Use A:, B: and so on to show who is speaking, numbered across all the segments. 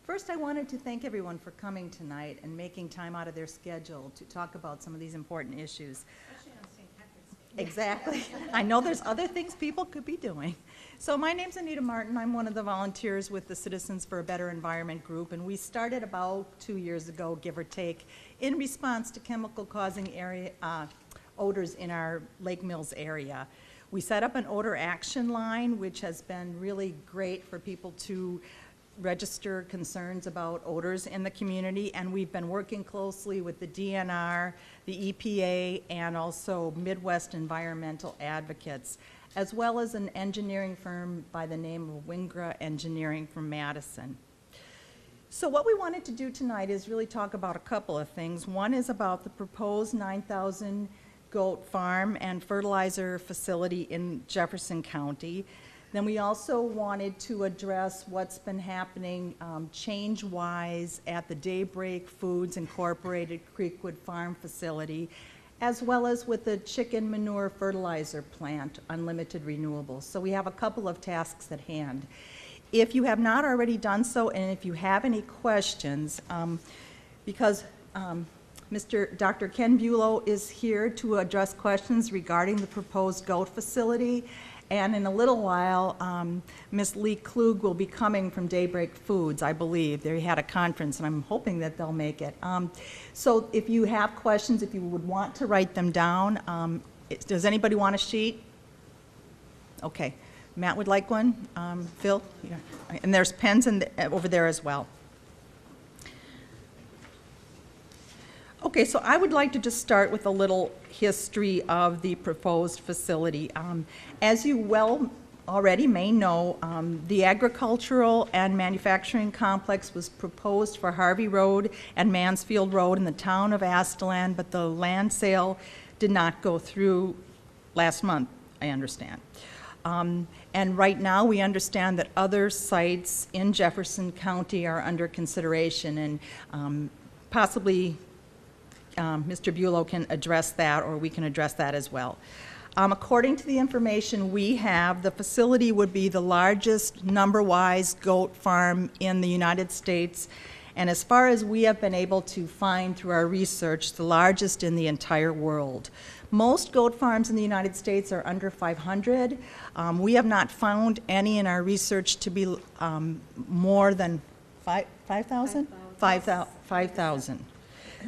A: First, I wanted to thank everyone for coming tonight and making time out of their schedule to talk about some of these important issues.
B: Especially on St. Patrick's Day.
A: Exactly. I know there's other things people could be doing. So my name's Anita Martin. I'm one of the volunteers with the Citizens for a Better Environment group, and we started about 2 years ago, give or take, in response to chemical-causing odors in our Lake Mills area. We set up an odor action line, which has been really great for people to register concerns about odors in the community, and we've been working closely with the DNR, the EPA, and also Midwest Environmental Advocates, as well as an engineering firm by the name of Wingra Engineering from Madison. So what we wanted to do tonight is really talk about a couple of things. One is about the proposed 9,000 goat farm and fertilizer facility in Jefferson County. Then we also wanted to address what's been happening change-wise at the Daybreak Foods Incorporated Creekwood Farm facility, as well as with the chicken manure fertilizer plant, Unlimited Renewables. So we have a couple of tasks at hand. If you have not already done so, and if you have any questions, because Dr. Ken Bulow is here to address questions regarding the proposed goat facility. And in a little while, Ms. Lee Klug will be coming from Daybreak Foods, I believe. They had a conference, and I'm hoping that they'll make it. So if you have questions, if you would want to write them down, does anybody want a sheet? Okay. Matt would like one. Phil? Yeah. And there's pens over there as well. Okay, so I would like to just start with a little history of the proposed facility. As you well already may know, the agricultural and manufacturing complex was proposed for Harvey Road and Mansfield Road in the town of Astalan, but the land sale did not go through last month, I understand. And right now we understand that other sites in Jefferson County are under consideration, and possibly Mr. Bulow can address that, or we can address that as well. According to the information we have, the facility would be the largest number-wise goat farm in the United States, and as far as we have been able to find through our research, the largest in the entire world. Most goat farms in the United States are under 500. We have not found any in our research to be more than 5,000? 5,000.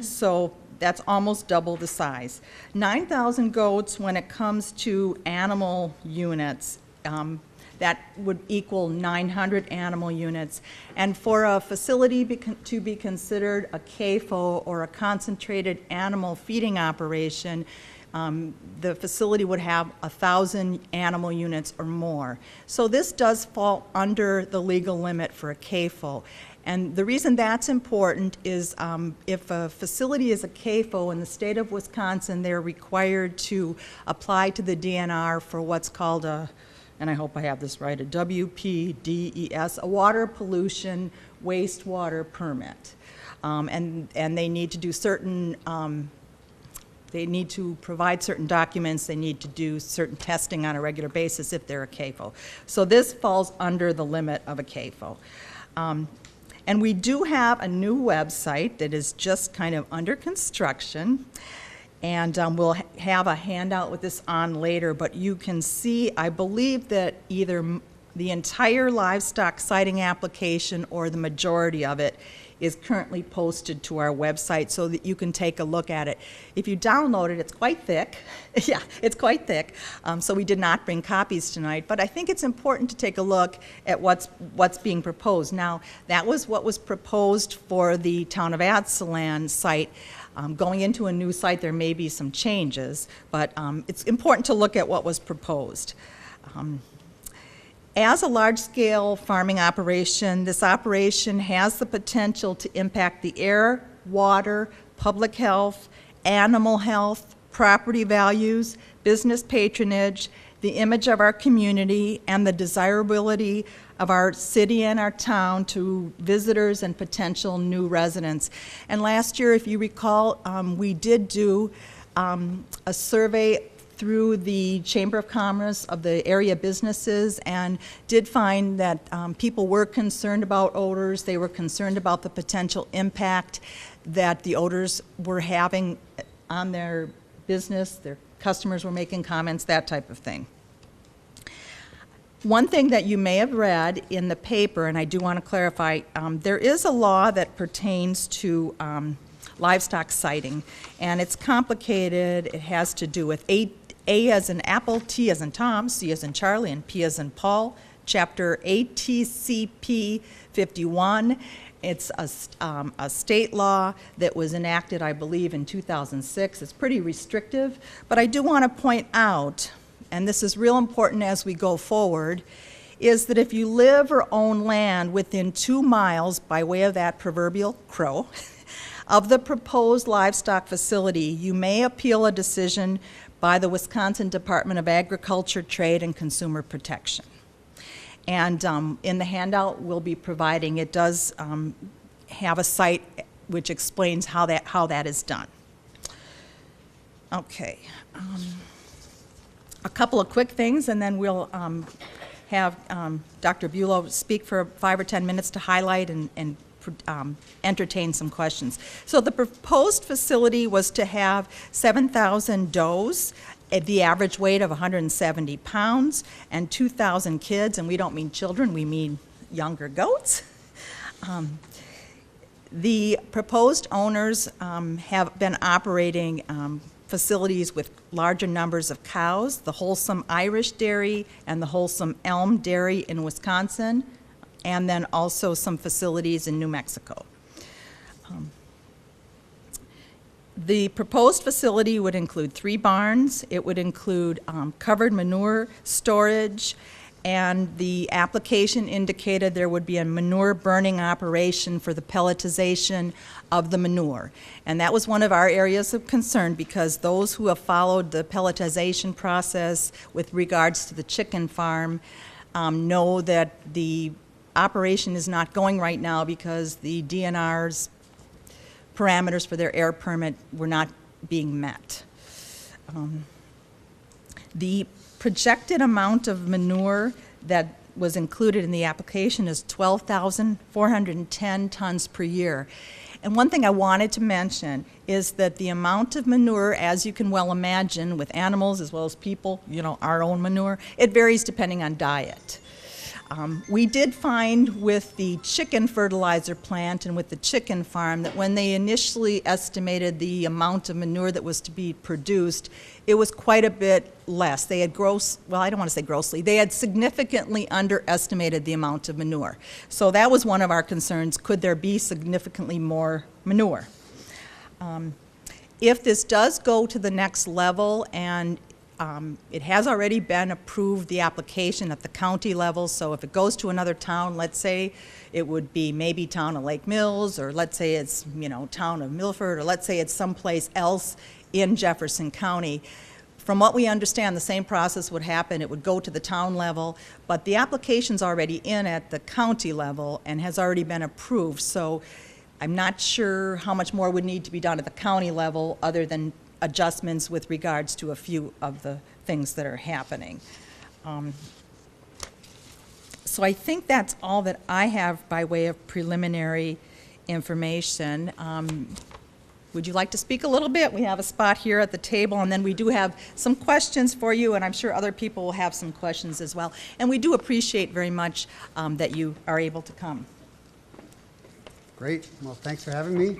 A: So that's almost double the size. 9,000 goats when it comes to animal units. That would equal 900 animal units. And for a facility to be considered a CAFO, or a concentrated animal feeding operation, the facility would have 1,000 animal units or more. So this does fall under the legal limit for a CAFO. And the reason that's important is if a facility is a CAFO in the state of Wisconsin, they're required to apply to the DNR for what's called a, and I hope I have this right, a WPDES, a water pollution wastewater permit. And they need to do certain, they need to provide certain documents, they need to do certain testing on a regular basis if they're a CAFO. So this falls under the limit of a CAFO. And we do have a new website that is just kind of under construction, and we'll have a handout with this on later, but you can see, I believe that either the entire livestock siting application or the majority of it is currently posted to our website so that you can take a look at it. If you download it, it's quite thick. Yeah, it's quite thick. So we did not bring copies tonight, but I think it's important to take a look at what's being proposed. Now, that was what was proposed for the town of Astalan site. Going into a new site, there may be some changes, but it's important to look at what was proposed. As a large-scale farming operation, this operation has the potential to impact the air, water, public health, animal health, property values, business patronage, the image of our community, and the desirability of our city and our town to visitors and potential new residents. And last year, if you recall, we did do a survey through the Chamber of Commerce of the area businesses and did find that people were concerned about odors. They were concerned about the potential impact that the odors were having on their business. Their customers were making comments, that type of thing. One thing that you may have read in the paper, and I do want to clarify, there is a law that pertains to livestock sighting, and it's complicated. It has to do with A as in apple, T as in Tom, C as in Charlie, and P as in Paul, Chapter ATCP 51. It's a state law that was enacted, I believe, in 2006. It's pretty restrictive, but I do want to point out, and this is real important as we go forward, is that if you live or own land within 2 miles, by way of that proverbial crow, of the proposed livestock facility, you may appeal a decision by the Wisconsin Department of Agriculture, Trade, and Consumer Protection. And in the handout we'll be providing, it does have a site which explains how that is done. Okay. A couple of quick things, and then we'll have Dr. Bulow speak for 5 or 10 minutes to highlight and entertain some questions. So the proposed facility was to have 7,000 does at the average weight of 170 pounds and 2,000 kids, and we don't mean children, we mean younger goats. The proposed owners have been operating facilities with larger numbers of cows, the Wholesome Irish Dairy and the Wholesome Elm Dairy in Wisconsin, and then also some facilities in New Mexico. The proposed facility would include 3 barns. It would include covered manure storage, and the application indicated there would be a manure burning operation for the pelletization of the manure. And that was one of our areas of concern, because those who have followed the pelletization process with regards to the chicken farm know that the operation is not going right now because the DNR's parameters for their air permit were not being met. The projected amount of manure that was included in the application is 12,410 tons per year. And one thing I wanted to mention is that the amount of manure, as you can well imagine, with animals as well as people, you know, our own manure, it varies depending on diet. We did find with the chicken fertilizer plant and with the chicken farm that when they initially estimated the amount of manure that was to be produced, it was quite a bit less. They had I don't want to say grossly, they had significantly underestimated the amount of manure. So that was one of our concerns. Could there be significantly more manure? If this does go to the next level, and it has already been approved, the application at the county level, so if it goes to another town, let's say it would be maybe town of Lake Mills, or let's say it's, you know, town of Milford, or let's say it's someplace else in Jefferson County. From what we understand, the same process would happen. It would go to the town level, but the application's already in at the county level and has already been approved, so I'm not sure how much more would need to be done at the county level other than adjustments with regards to a few of the things that are happening. So I think that's all that I have by way of preliminary information. Would you like to speak a little bit? We have a spot here at the table, and then we do have some questions for you, and I'm sure other people will have some questions as well. And we do appreciate very much that you are able to come.
C: Great. Well, thanks for having me.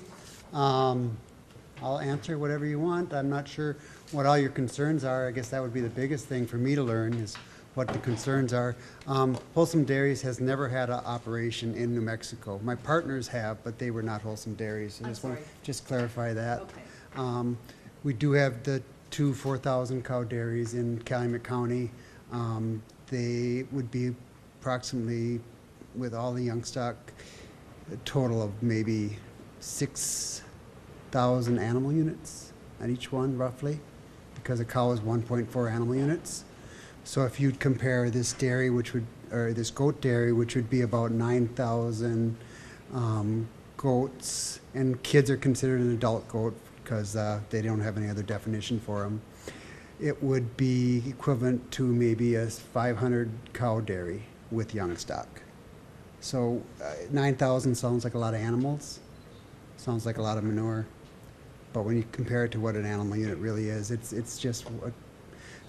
C: I'll answer whatever you want. I'm not sure what all your concerns are. I guess that would be the biggest thing for me to learn, is what the concerns are. Wholesome Dairies has never had an operation in New Mexico. My partners have, but they were not Wholesome Dairies. I just want to just clarify that. Okay. We do have the 2 4,000 cow dairies in Calumet County. They would be approximately, with all the young stock, a total of maybe 6,000 animal units at each one, roughly, because a cow is 1.4 animal units. So if you'd compare this dairy, or this goat dairy, which would be about 9,000 goats, and kids are considered an adult goat because they don't have any other definition for them. it would be equivalent to maybe a 500 cow dairy with young stock. So 9,000 sounds like a lot of animals, sounds like a lot of manure, but when you compare it to what an animal unit really is, it's just what,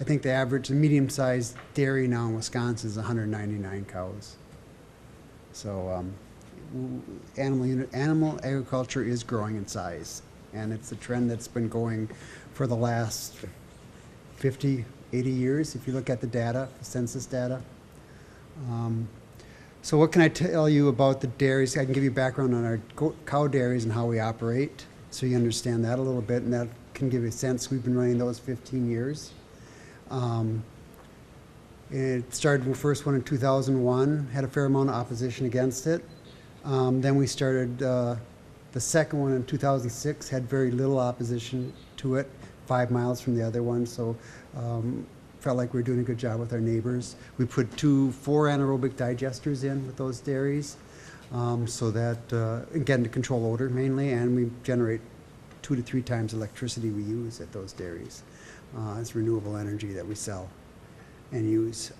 C: I think the medium-sized dairy now in Wisconsin is 199 cows. So animal agriculture is growing in size, and it's a trend that's been going for the last 50, 80 years, if you look at the data, the census data. So what can I tell you about the dairies? I can give you background on our cow dairies and how we operate, so you understand that a little bit, and that can give you a sense. We've been running those 15 years. It started the first one in 2001, had a fair amount of opposition against it. Then we started the second one in 2006, had very little opposition to it, 5 miles from the other one, so felt like we were doing a good job with our neighbors. We put 2 4 anaerobic digesters in with those dairies, so that, again, to control odor mainly, and we generate 2 to 3 times electricity we use at those dairies. It's renewable energy that we sell and use.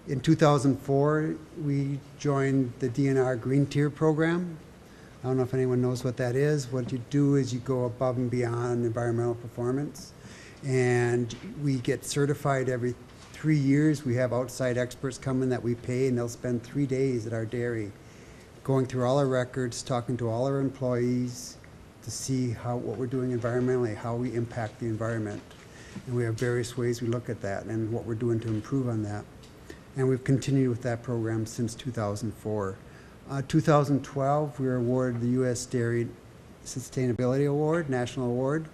C: In 2004, we joined the DNR Green Tier program. I don't know if anyone knows what that is. What you do is you go above and beyond environmental performance, and we get certified every 3 years. We have outside experts come in that we pay, and they'll spend 3 days at our dairy going through all our records, talking to all our employees to see what we're doing environmentally, how we impact the environment. And we have various ways we look at that and what we're doing to improve on that. And we've continued with that program since 2004. 2012, we were awarded the U.S. Dairy Sustainability Award, National Award,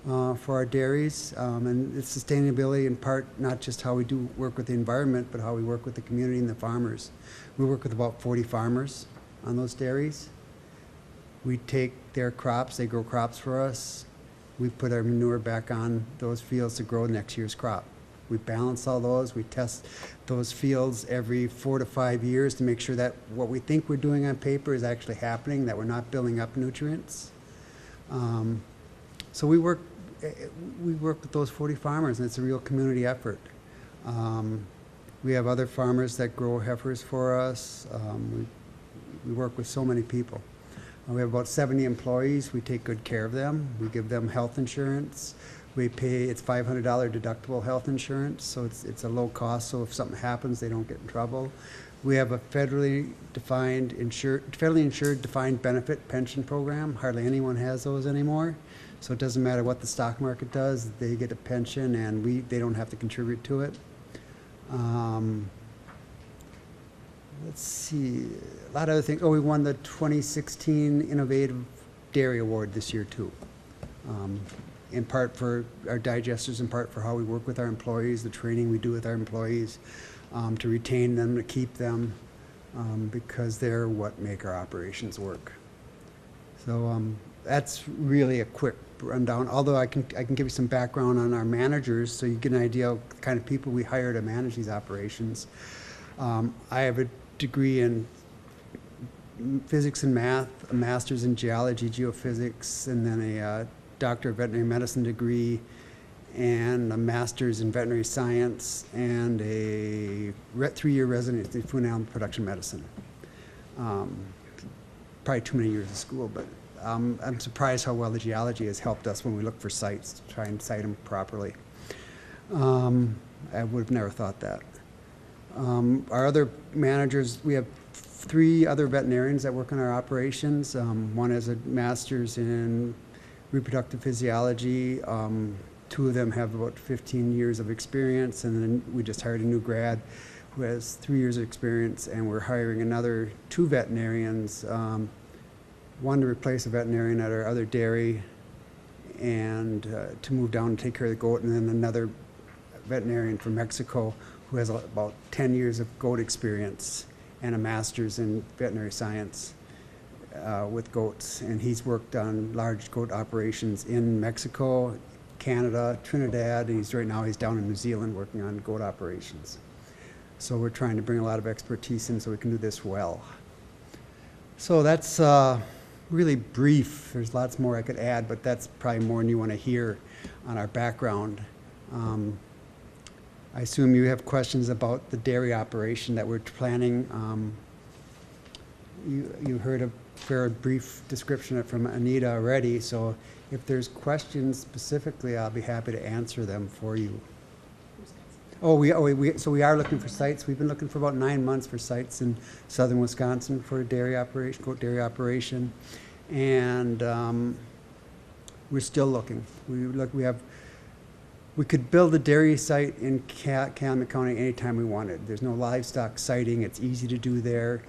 C: for our dairies. And it's sustainability in part, not just how we do work with the environment, but how we work with the community and the farmers. We work with about 40 farmers on those dairies. We take their crops, they grow crops for us. We put our manure back on those fields to grow next year's crop. We balance all those. We test those fields every 4 to 5 years to make sure that what we think we're doing on paper is actually happening, that we're not building up nutrients. So we work with those 40 farmers, and it's a real community effort. We have other farmers that grow heifers for us. We work with so many people. We have about 70 employees. We take good care of them. We give them health insurance. We pay, it's $500 deductible health insurance, so it's a low cost, so if something happens, they don't get in trouble. We have a federally insured defined benefit pension program. Hardly anyone has those anymore, so it doesn't matter what the stock market does, they get a pension and they don't have to contribute to it. Let's see, a lot of other things. Oh, we won the 2016 Innovative Dairy Award this year too. In part for our digesters, in part for how we work with our employees, the training we do with our employees, to retain them, to keep them, because they're what make our operations work. So that's really a quick rundown, although I can give you some background on our managers so you get an idea of the kind of people we hire to manage these operations. I have a degree in physics and math, a master's in geology, geophysics, and then a doctor of veterinary medicine degree, and a master's in veterinary science, and a 3-year residency in food animal production medicine. Probably too many years of school, but I'm surprised how well the geology has helped us when we look for sites to try and site them properly. I would have never thought that. Our other managers, we have 3 other veterinarians that work in our operations. One has a master's in reproductive physiology. 2 of them have about 15 years of experience, and then we just hired a new grad who has 3 years of experience, and we're hiring another 2 veterinarians, one to replace a veterinarian at our other dairy and to move down and take care of the goat, and then another veterinarian from Mexico who has about 10 years of goat experience and a master's in veterinary science with goats. And he's worked on large goat operations in Mexico, Canada, Trinidad, and right now he's down in New Zealand working on goat operations. So we're trying to bring a lot of expertise in so we can do this well. So that's really brief. There's lots more I could add, but that's probably more than you want to hear on our background. I assume you have questions about the dairy operation that we're planning. You heard a fair brief description of it from Anita already, so if there's questions specifically, I'll be happy to answer them for you. So we are looking for sites. We've been looking for about 9 months for sites in southern Wisconsin for a dairy operation, goat dairy operation, and we're still looking. We could build a dairy site in Calumet County anytime we wanted. There's no livestock siting. It's easy to do there.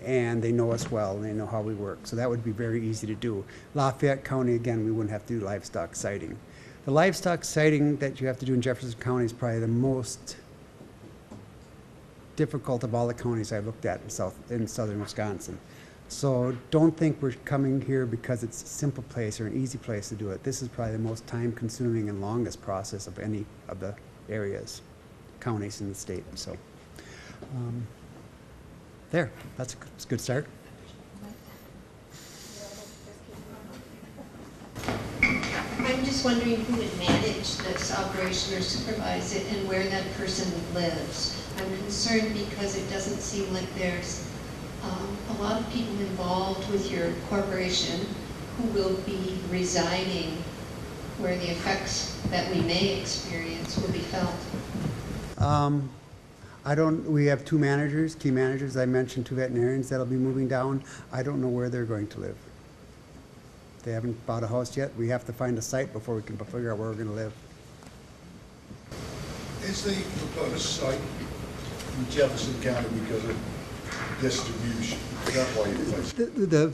C: And they know us well, and they know how we work. So that would be very easy to do. Lafayette County, again, we wouldn't have to do livestock siting. The livestock siting that you have to do in Jefferson County is probably the most difficult of all the counties I've looked at in southern Wisconsin. So don't think we're coming here because it's a simple place or an easy place to do it. This is probably the most time-consuming and longest process of any of the counties in the state. So. There, that's a good start.
B: I'm just wondering who would manage this operation or supervise it and where that person lives. I'm concerned because it doesn't seem like there's a lot of people involved with your corporation who will be residing where the effects that we may experience will be felt.
C: We have 2 managers, key managers. I mentioned 2 veterinarians that'll be moving down. I don't know where they're going to live. They haven't bought a house yet. We have to find a site before we can figure out where we're going to live.
D: Is the proposed site in Jefferson County because of distribution? Is that why you place it?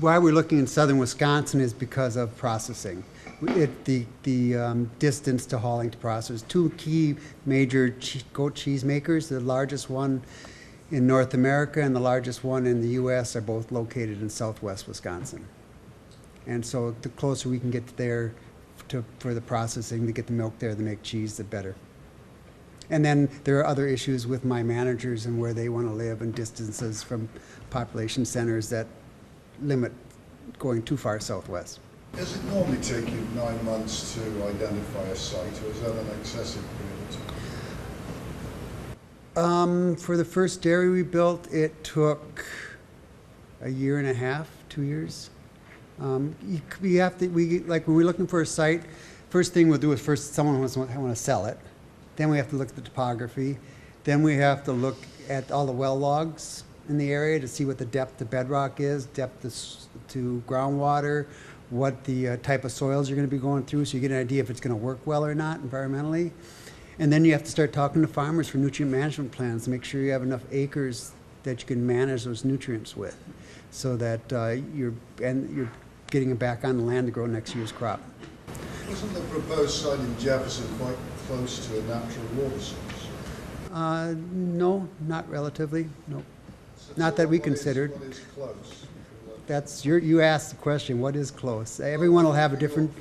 C: Why we're looking in southern Wisconsin is because of processing. The distance to hauling to process. 2 key major goat cheese makers, the largest one in North America and the largest one in the U.S. are both located in southwest Wisconsin. And so the closer we can get there for the processing, to get the milk there to make cheese, the better. And then there are other issues with my managers and where they want to live and distances from population centers that limit going too far southwest.
D: Does it normally take you 9 months to identify a site, or is that an excessive period of time?
C: For the first dairy we built, it took a year and a half, 2 years. When we're looking for a site, first thing we'll do is someone want to sell it. Then we have to look at the topography. Then we have to look at all the well logs in the area to see what the depth to bedrock is, depth to groundwater, what the type of soils you're going to be going through, so you get an idea if it's going to work well or not environmentally. And then you have to start talking to farmers for nutrient management plans to make sure you have enough acres that you can manage those nutrients with, so that you're getting it back on the land to grow next year's crop.
D: Wasn't the proposed site in Jefferson quite close to a natural water source?
C: No, not relatively, no.
D: So
C: Not that we
D: what is-
C: considered.
D: What is close?
C: You asked the question, what is close? Everyone will have a different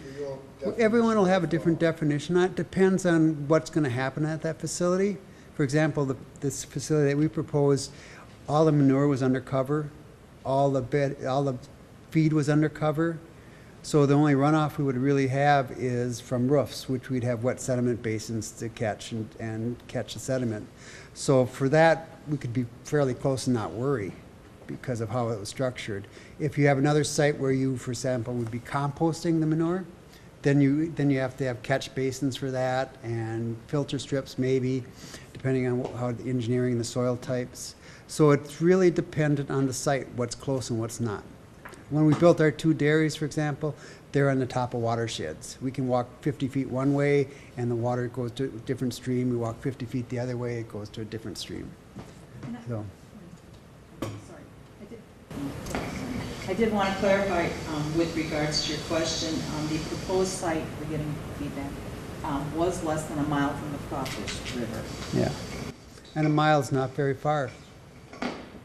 C: definition. It depends on what's going to happen at that facility. For example, this facility that we proposed, all the manure was undercover, all the feed was undercover. So the only runoff we would really have is from roofs, which we'd have wet sediment basins to catch and catch the sediment. So for that, we could be fairly close and not worry because of how it was structured. If you have another site where you, for example, would be composting the manure, then you have to have catch basins for that and filter strips maybe, depending on how the engineering and the soil types. So it's really dependent on the site, what's close and what's not. When we built our 2 dairies, for example, they're on the top of watersheds. We can walk 50 feet one way and the water goes to a different stream. We walk 50 feet the other way, it goes to a different stream. So.
E: I did want to clarify with regards to your question, the proposed site, we're getting feedback, was less than a mile from the Crawfish River.
C: Yeah, and a mile's not very far,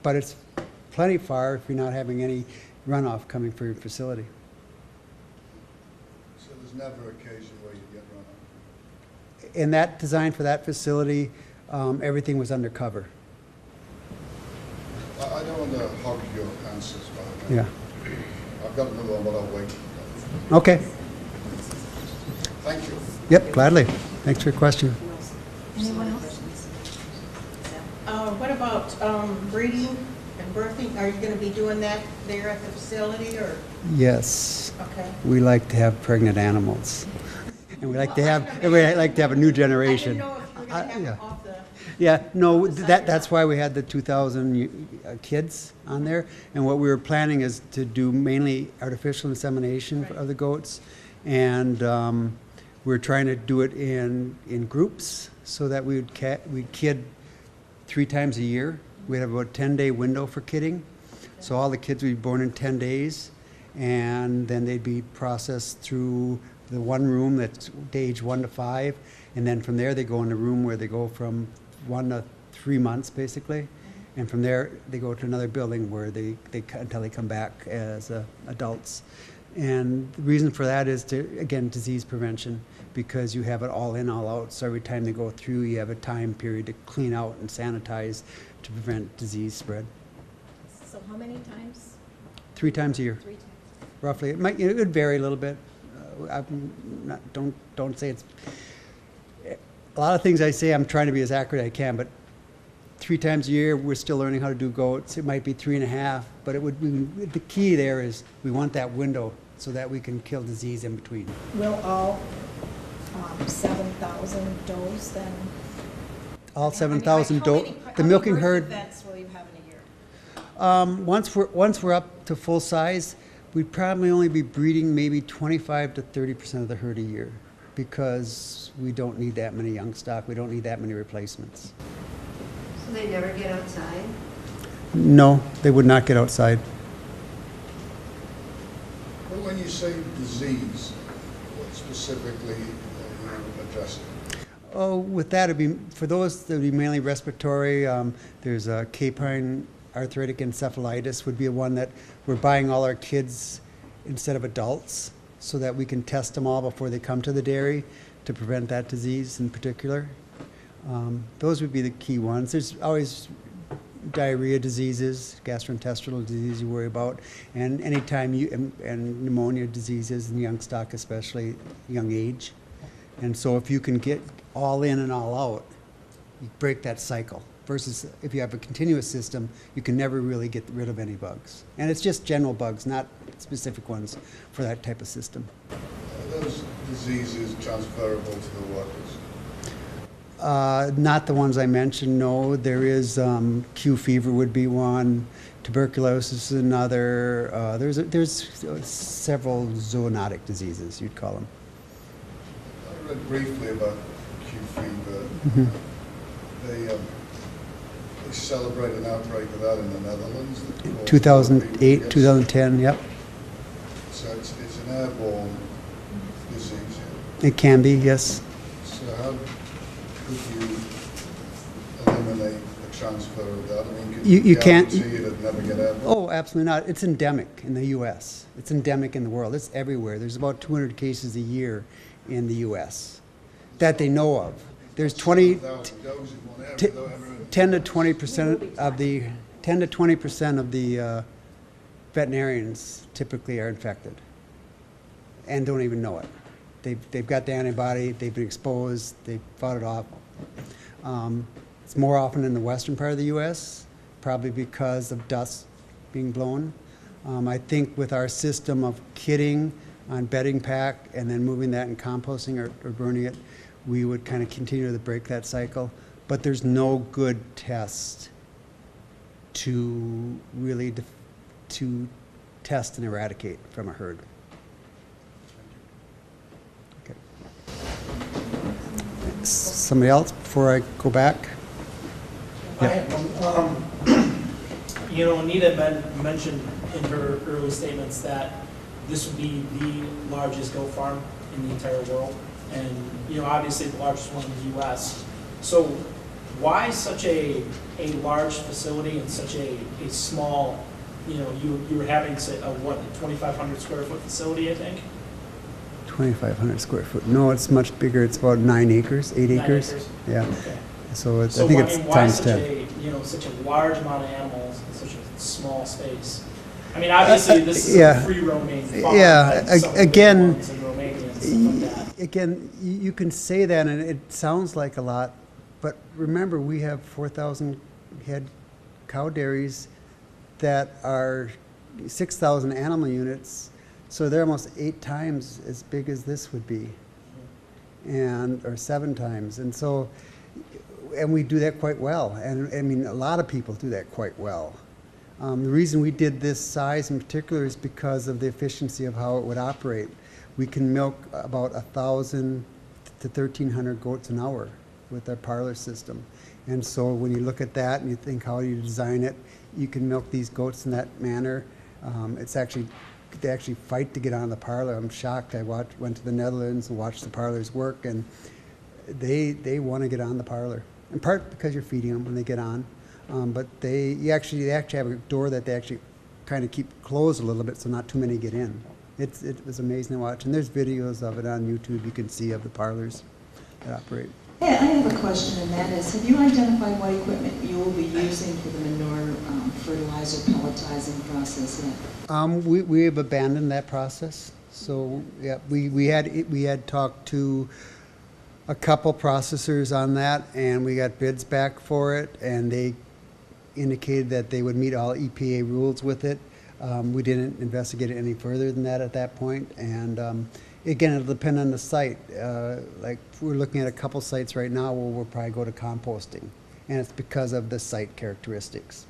C: but it's plenty far if you're not having any runoff coming from your facility.
D: So there's never an occasion where you get runoff?
C: In that design for that facility, everything was undercover.
D: I don't want to hog your answers, but
C: Yeah.
D: I've got another one, but I'll wait.
C: Okay.
D: Thank you.
C: Yep, gladly. Thanks for your question.
E: Anyone else?
F: What about breeding and birthing? Are you going to be doing that there at the facility, or?
C: Yes,
F: Okay.
C: we like to have pregnant animals. And we like to have a new
F: I
C: generation.
F: didn't know if you were going to have
C: Yeah.
F: it off the.
C: Yeah, no, that's why we had the 2,000 kids on there. And what we were planning is to do mainly artificial insemination of the goats. And we're trying to do it in groups so that we'd kid 3 times a year. We have about a 10-day window for kidding. So all the kids would be born in 10 days. And then they'd be processed through the one room that's age 1 to 5. And then from there, they go in a room where they go from 1 to 3 months, basically. And from there, they go to another building where they until they come back as adults. And the reason for that is again, disease prevention, because you have it all in, all out. So every time they go through, you have a time period to clean out and sanitize to prevent disease spread.
G: So how many times?
C: 3 times a year,
G: 3 times.
C: roughly. It would vary a little bit. Don't say it's. A lot of things I say, I'm trying to be as accurate as I can, but 3 times a year, we're still learning how to do goats. It might be 3.5, but it would be, the key there is we want that window so that we can kill disease in between.
G: Will all 7,000 does then?
C: All
G: How
C: 7,000
G: many
C: the milking
G: birth
C: herd.
G: events will you have in a year?
C: Once we're up to full size, we'd probably only be breeding maybe 25 to 30% of the herd a year, because we don't need that many young stock. We don't need that many replacements.
B: So they never get outside?
C: No, they would not get outside.
D: Well, when you say disease, what specifically are you addressing?
C: Oh, with that, it'd be, for those, that would be mainly respiratory. There's a capine arthritic encephalitis would be one that we're buying all our kids instead of adults, so that we can test them all before they come to the dairy to prevent that disease in particular. Those would be the key ones. There's always diarrhea diseases, gastrointestinal disease you worry about, and anytime and pneumonia diseases in young stock, especially young age. And so if you can get all in and all out, you break that cycle. Versus if you have a continuous system, you can never really get rid of any bugs. And it's just general bugs, not specific ones for that type of system.
D: Are those diseases transferable to the workers?
C: Not the ones I mentioned, no. There is Q fever would be one, tuberculosis is another. There's several zoonotic diseases, you'd call them.
D: I read briefly about Q fever.
C: Mhm.
D: They celebrate an outbreak of that in the Netherlands. that caused
C: 2008,
D: yes.
C: 2010, yep.
D: So it's an airborne disease. Yeah.
C: It can be, yes.
D: So how could you eliminate the transfer of that? I mean, could
C: You can't-
D: guarantee it'd never get airborne?
C: Oh, absolutely not. It's endemic in the U.S. It's endemic in the world. It's everywhere. There's about 200 cases a year in the U.S. that they know of. There's
D: 7,000 goes in one area
C: T-
D: without ever-
C: 10 to 20% of the veterinarians typically are infected and don't even know it. They've got the antibody, they've been exposed, they fought it off. It's more often in the western part of the U.S., probably because of dust being blown. I think with our system of kitting on bedding pack and then moving that and composting or burning it, we would kind of continue to break that cycle. But there's no good test to really to test and eradicate from a herd. Okay. Somebody else before I go back?
H: I have one. You know, Anita mentioned in her early statements that this would be the largest goat farm in the entire world, and, you know, obviously the largest one in the U.S. So why such a large facility and such a small, you know, you were having, say, a 2,500 square foot facility, I think?
C: 2,500 square foot. No, it's much bigger. It's about 9 acres, 8
H: 9
C: acres.
H: acres?
C: Yeah.
H: Okay.
C: So,
H: So
C: I think
H: I
C: it's
H: mean, why
C: times
H: such
C: 10.
H: such a large amount of animals in such a small space? I mean, obviously, this is
C: yeah.
H: a free roaming farm.
C: Yeah,
H: like some of the
C: again,
H: ones in Romania and stuff like that.
C: Again, you can say that, and it sounds like a lot, but remember, we have 4,000 head cow dairies that are 6,000 animal units, so they're almost 8 times as big as this would be, or 7 times, and so, and we do that quite well, and I mean, a lot of people do that quite well. The reason we did this size in particular is because of the efficiency of how it would operate. We can milk about 1,000 to 1,300 goats an hour with our parlor system. And so when you look at that and you think how you design it, you can milk these goats in that manner. They actually fight to get on the parlor. I'm shocked. I went to the Netherlands and watched the parlors work, and they want to get on the parlor. In part because you're feeding them when they get on. But they actually have a door that they actually kind of keep closed a little bit so not too many get in. It was amazing to watch. And there's videos of it on YouTube you can see of the parlors that operate.
E: Hey, I have a question, and that is, have you identified what equipment you will be using for the manure fertilizer pelletizing process yet?
C: We have abandoned that process. So yeah, we had talked to a couple processors on that, and we got bids back for it, and they indicated that they would meet all EPA rules with it. We didn't investigate it any further than that at that point, and again, it'll depend on the site. Like we're looking at a couple sites right now where we'll probably go to composting, and it's because of the site characteristics.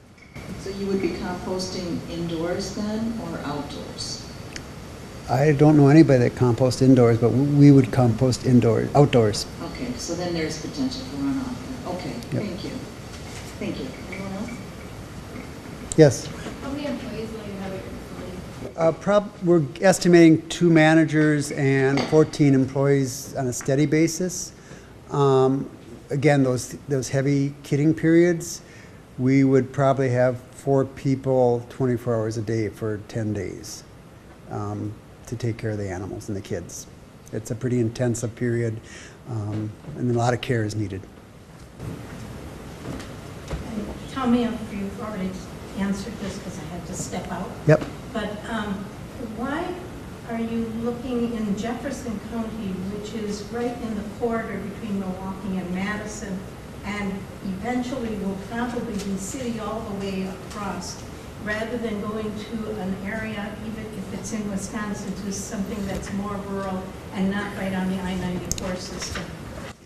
E: So you would be composting indoors then, or outdoors?
C: I don't know anybody that composts indoors, but we would compost outdoors.
E: Okay, so then there's potential for runoff there. Okay,
C: Yep.
E: thank you. Thank you. Anyone else?
C: Yes.
B: How many employees will you have at your facility?
C: We're estimating 2 managers and 14 employees on a steady basis. Again, those heavy kidding periods, we would probably have 4 people 24 hours a day for 10 days to take care of the animals and the kids. It's a pretty intensive period, and a lot of care is needed.
I: And tell me if you've already answered this because I had to step out.
C: Yep.
I: But why are you looking in Jefferson County, which is right in the corridor between Milwaukee and Madison, and eventually will probably be city all the way across, rather than going to an area, even if it's in Wisconsin, to something that's more rural and not right on the I-94 system?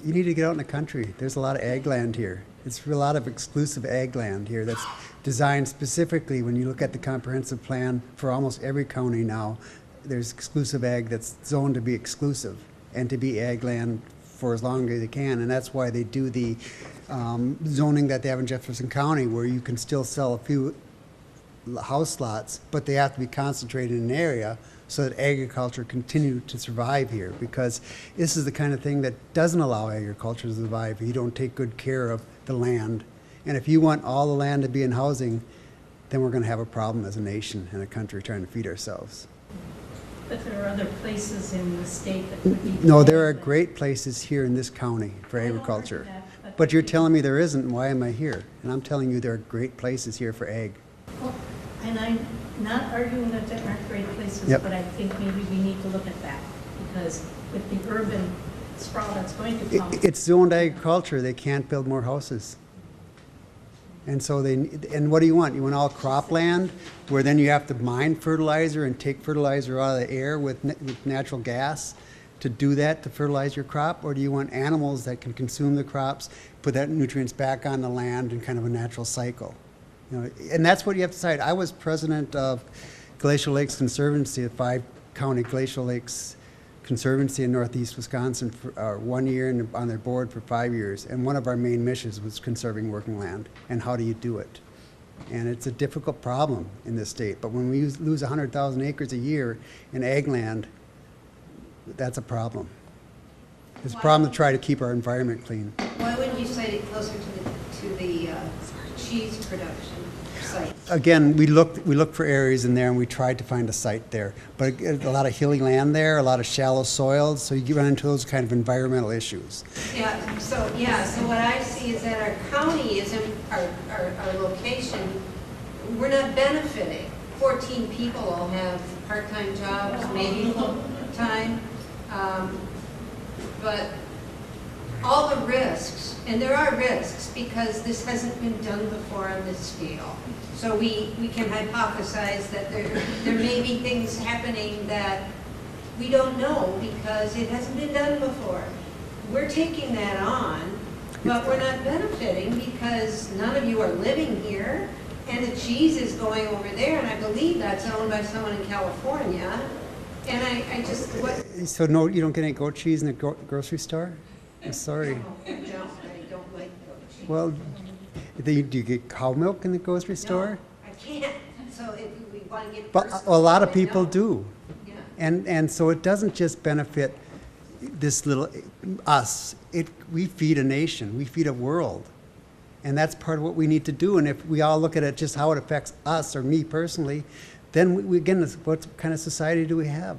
C: You need to get out in the country. There's a lot of ag land here. It's a lot of exclusive ag land here that's designed specifically, when you look at the comprehensive plan for almost every county now, there's exclusive ag that's zoned to be exclusive and to be ag land for as long as they can. And that's why they do the zoning that they have in Jefferson County, where you can still sell a few house lots, but they have to be concentrated in an area so that agriculture continue to survive here, because this is the kind of thing that doesn't allow agriculture to survive if you don't take good care of the land. And if you want all the land to be in housing, then we're going to have a problem as a nation and a country trying to feed ourselves.
I: But there are other places in the state that could be.
C: No, there are great places here in this county for
I: I know
C: agriculture.
I: that,
C: But you're telling me there isn't, why am I here? And I'm telling you there are great places here for ag.
I: Well, and I'm not arguing that there aren't great places,
C: Yep.
I: but I think maybe we need to look at that, because with the urban sprawl that's going to come.
C: It's zoned agriculture, they can't build more houses. And so and what do you want? You want all cropland, where then you have to mine fertilizer and take fertilizer out of the air with natural gas to do that, to fertilize your crop? Or do you want animals that can consume the crops, put that nutrients back on the land in kind of a natural cycle? You know, and that's what you have to decide. I was president of Glacial Lakes Conservancy, a 5-county Glacial Lakes Conservancy in northeast Wisconsin for 1 year, and on their board for 5 years. And one of our main missions was conserving working land. And how do you do it? And it's a difficult problem in this state. But when we lose 100,000 acres a year in ag land, that's a problem. It's a problem to try to keep our environment clean.
B: Why wouldn't you site it closer to the cheese production site?
C: Again, we looked for areas in there, and we tried to find a site there. But a lot of hilly land there, a lot of shallow soils, so you run into those kind of environmental issues.
B: So what I see is that our county is our location, we're not benefiting. 14 people all have part-time jobs, maybe full-time. But all the risks, and there are risks because this hasn't been done before on this scale. So we can hypothesize that there may be things happening that we don't know because it hasn't been done before. We're taking that on, but we're not benefiting because none of you are living here, and the cheese is going over there, and I believe that's owned by someone in California. And I just, what?
C: So no, you don't get any goat cheese in the grocery store? I'm sorry.
B: I don't like goat cheese.
C: Well, do you get cow milk in the grocery store?
B: No, I can't. So if we want to get
C: But
B: personal,
C: a lot of
B: I
C: people
B: know.
C: do.
B: Yeah.
C: And so it doesn't just benefit this little, us. We feed a nation, we feed a world. And that's part of what we need to do. And if we all look at it just how it affects us or me personally, then we again, what kind of society do we have?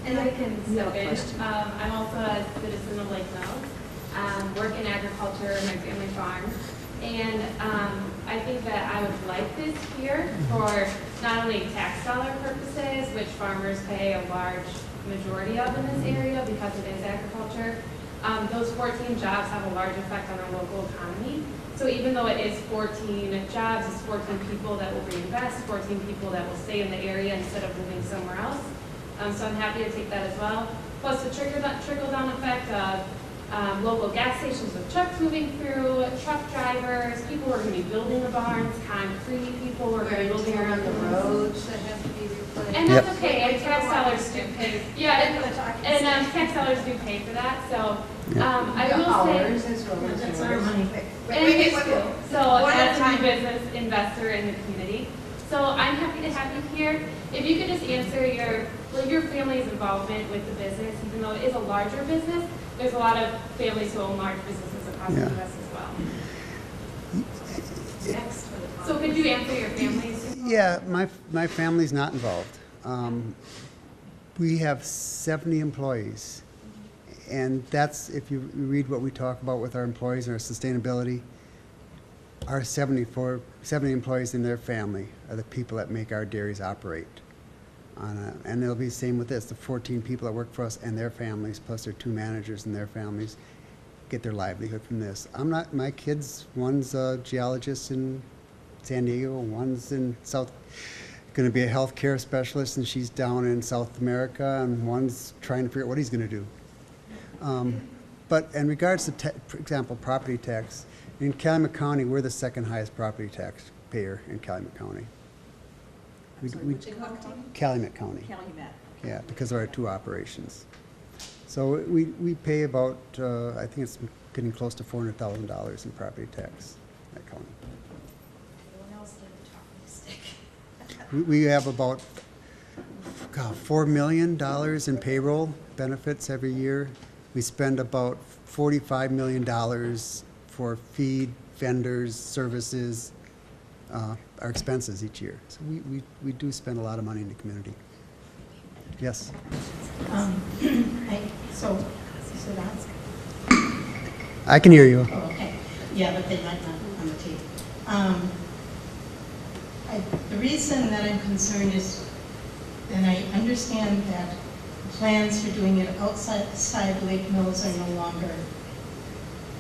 J: And I can step in. I'm also a citizen of Lake Mills, work in agriculture, my family farm. And I think that I would like this here for not only tax dollar purposes, which farmers pay a large majority of in this area because it is agriculture. Those 14 jobs have a large effect on our local economy. So even though it is 14 jobs, it's 14 people that will reinvest, 14 people that will stay in the area instead of moving somewhere else. So I'm happy to take that as well. Plus the trickle-down effect of local gas stations with trucks moving through, truck drivers, people who are going to be building the barns, concrete people who are going to be building around the roads.
B: That have to be replaced.
J: And that's okay, and tax dollars do pay, yeah, and tax dollars do pay for that, so, I will
B: Ours
J: say.
B: as well as
I: That's our
B: yours.
I: money.
J: And it's cool, so
B: One at
J: as
B: a
J: a
B: time.
J: new business investor in the community. So I'm happy to have you here. If you could just answer your family's involvement with the business, even though it is a larger business, there's a lot of families who own large businesses across the
C: Yeah.
J: US as well. So could you answer your family's?
C: Yeah, my family's not involved. We have 70 employees. And that's, if you read what we talk about with our employees and our sustainability, our 70 employees and their family are the people that make our dairies operate. And it'll be the same with this. The 14 people that work for us and their families, plus their 2 managers and their families, get their livelihood from this. My kids, one's a geologist in San Diego, one's in going to be a healthcare specialist, and she's down in South America, and one's trying to figure out what he's going to do. But in regards to, for example, property tax, in Calumet County, we're the second highest property tax payer in Calumet County. Calumet County.
E: Calumet.
C: Yeah, because of our 2 operations. So we pay about, I think it's getting close to $400,000 in property tax in that county.
G: Everyone else get the talking stick.
C: We have about $4 million in payroll benefits every year. We spend about $45 million for feed, vendors, services, our expenses each year. So we do spend a lot of money in the community. Yes?
F: So that's,
C: I can hear you.
F: oh, okay. Yeah, but they might not on the tape. The reason that I'm concerned is, and I understand that plans for doing it outside Lake Mills are no longer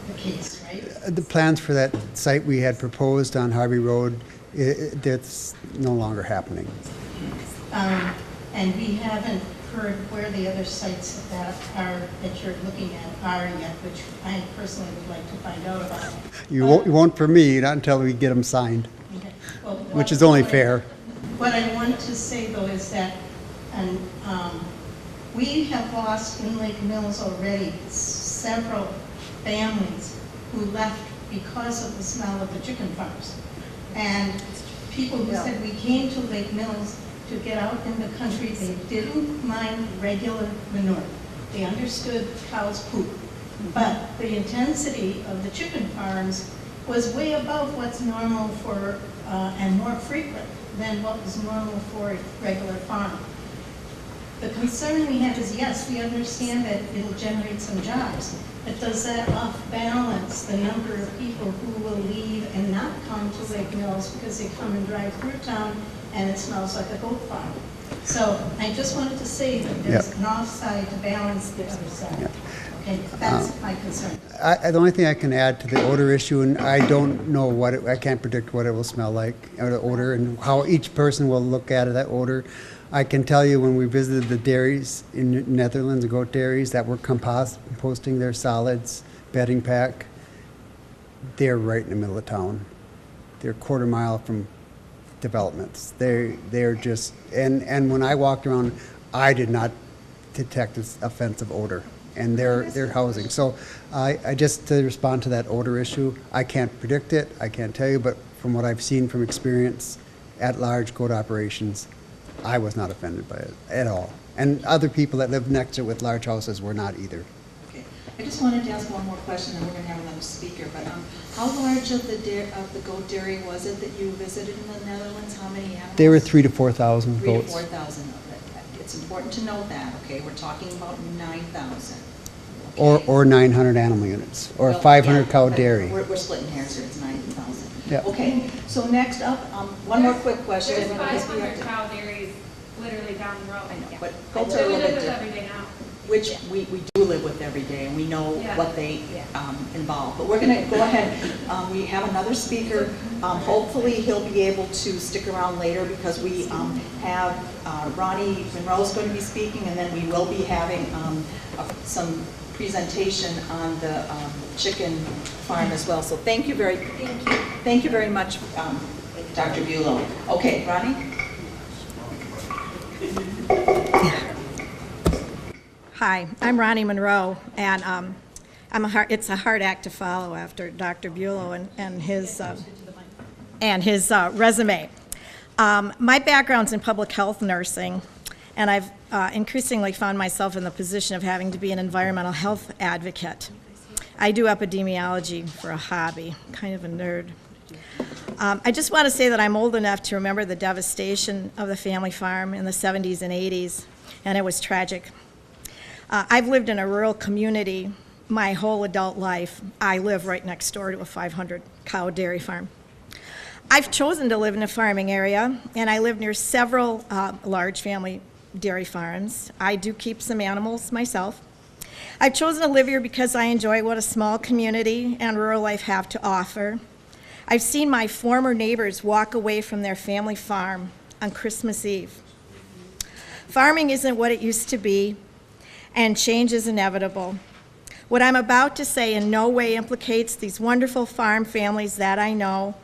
F: the case, right?
C: The plans for that site we had proposed on Harvey Road, that's no longer happening.
F: And we haven't heard where the other sites that you're looking at are yet, which I personally would like to find out about.
C: You won't for me, not until we get them signed,
F: Okay. Well,
C: which is only fair.
F: What I want to say, though, is that we have lost in Lake Mills already several families who left because of the smell of the chicken farms. And people who said, we came to Lake Mills to get out in the country. They didn't mind regular manure. They understood cows poop. But the intensity of the chicken farms was way above what's normal for, and more frequent than what was normal for a regular farm. The concern we have is, yes, we understand that it'll generate some jobs, but does that off-balance the number of people who will leave and not come to Lake Mills because they come and drive through town and it smells like a goat farm. So I just wanted to say that there's an offside to balance the other side. Okay, that's my concern.
C: The only thing I can add to the odor issue, and I don't know what I can't predict what it will smell like, or the odor, and how each person will look at that odor. I can tell you when we visited the dairies in Netherlands, the goat dairies that were composting their solids, bedding pack, they're right in the middle of town. They're a quarter mile from developments. They're just, and when I walked around, I did not detect this offensive odor, and they're housing. So I just, to respond to that odor issue, I can't predict it, I can't tell you, but from what I've seen from experience at large goat operations, I was not offended by it at all. And other people that lived next to it with large houses were not either.
E: Okay. I just wanted to ask one more question, and we're going to have another speaker. But how large of the goat dairy was it that you visited in the Netherlands? How many animals?
C: They were 3,000 to 4,000 goats.
E: 3,000 to 4,000 of it. It's important to know that. Okay, we're talking about 9,000. Okay.
C: Or 900 animal units, or
E: Well,
C: 500
E: yeah,
C: cow
E: but
C: dairy.
E: We're splitting hairs here. It's 90,000.
C: Yeah.
E: Okay. So next up, one more quick question.
J: There's
E: because we have
J: 500
E: to-
J: cow dairies literally down the road.
E: I know,
J: Yeah.
E: but
J: Which
E: goats are a
J: we
E: little
J: live
E: bit
J: with
E: different.
J: every day now.
E: Which we do live with every day, and we know
J: Yeah.
E: what they involve. But we're going to go ahead. We have another speaker. Hopefully, he'll be able to stick around later because we have Ronnie Monroe's going to be speaking, and then we will be having some presentation on the chicken farm as well. So thank you very much, Dr. Bulow. Okay, Ronnie?
I: Hi, I'm Ronnie Monroe, and it's a hard act to follow after Dr. Bulow and his resume. My background's in public health nursing, and I've increasingly found myself in the position of having to be an environmental health advocate. I do epidemiology for a hobby, kind of a nerd. I just want to say that I'm old enough to remember the devastation of the family farm in the 70s and 80s, and it was tragic. I've lived in a rural community my whole adult life. I live right next door to a 500 cow dairy farm. I've chosen to live in a farming area, and I live near several large family dairy farms. I do keep some animals myself. I've chosen to live here because I enjoy what a small community and rural life have to offer. I've seen my former neighbors walk away from their family farm on Christmas Eve. Farming isn't what it used to be, and change is inevitable. What I'm about to say in no way implicates these wonderful farm families that I know,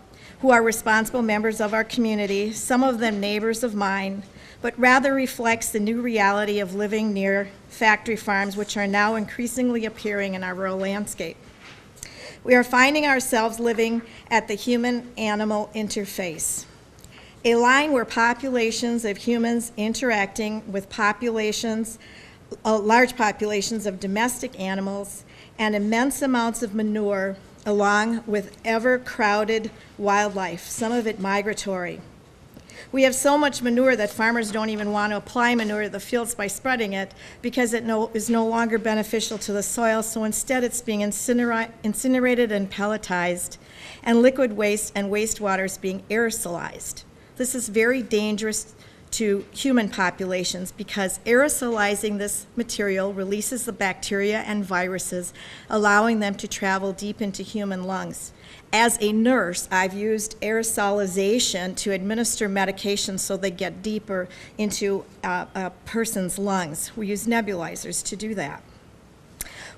I: who are responsible members of our community, some of them neighbors of mine, but rather reflects the new reality of living near factory farms, which are now increasingly appearing in our rural landscape. We are finding ourselves living at the human-animal interface, a line where populations of humans interacting with large populations of domestic animals and immense amounts of manure, along with ever-crowded wildlife, some of it migratory. We have so much manure that farmers don't even want to apply manure to the fields by spreading it because it is no longer beneficial to the soil, so instead it's being incinerated and pelletized, and liquid waste and wastewater is being aerosolized. This is very dangerous to human populations because aerosolizing this material releases the bacteria and viruses, allowing them to travel deep into human lungs. As a nurse, I've used aerosolization to administer medications so they get deeper into a person's lungs. We use nebulizers to do that.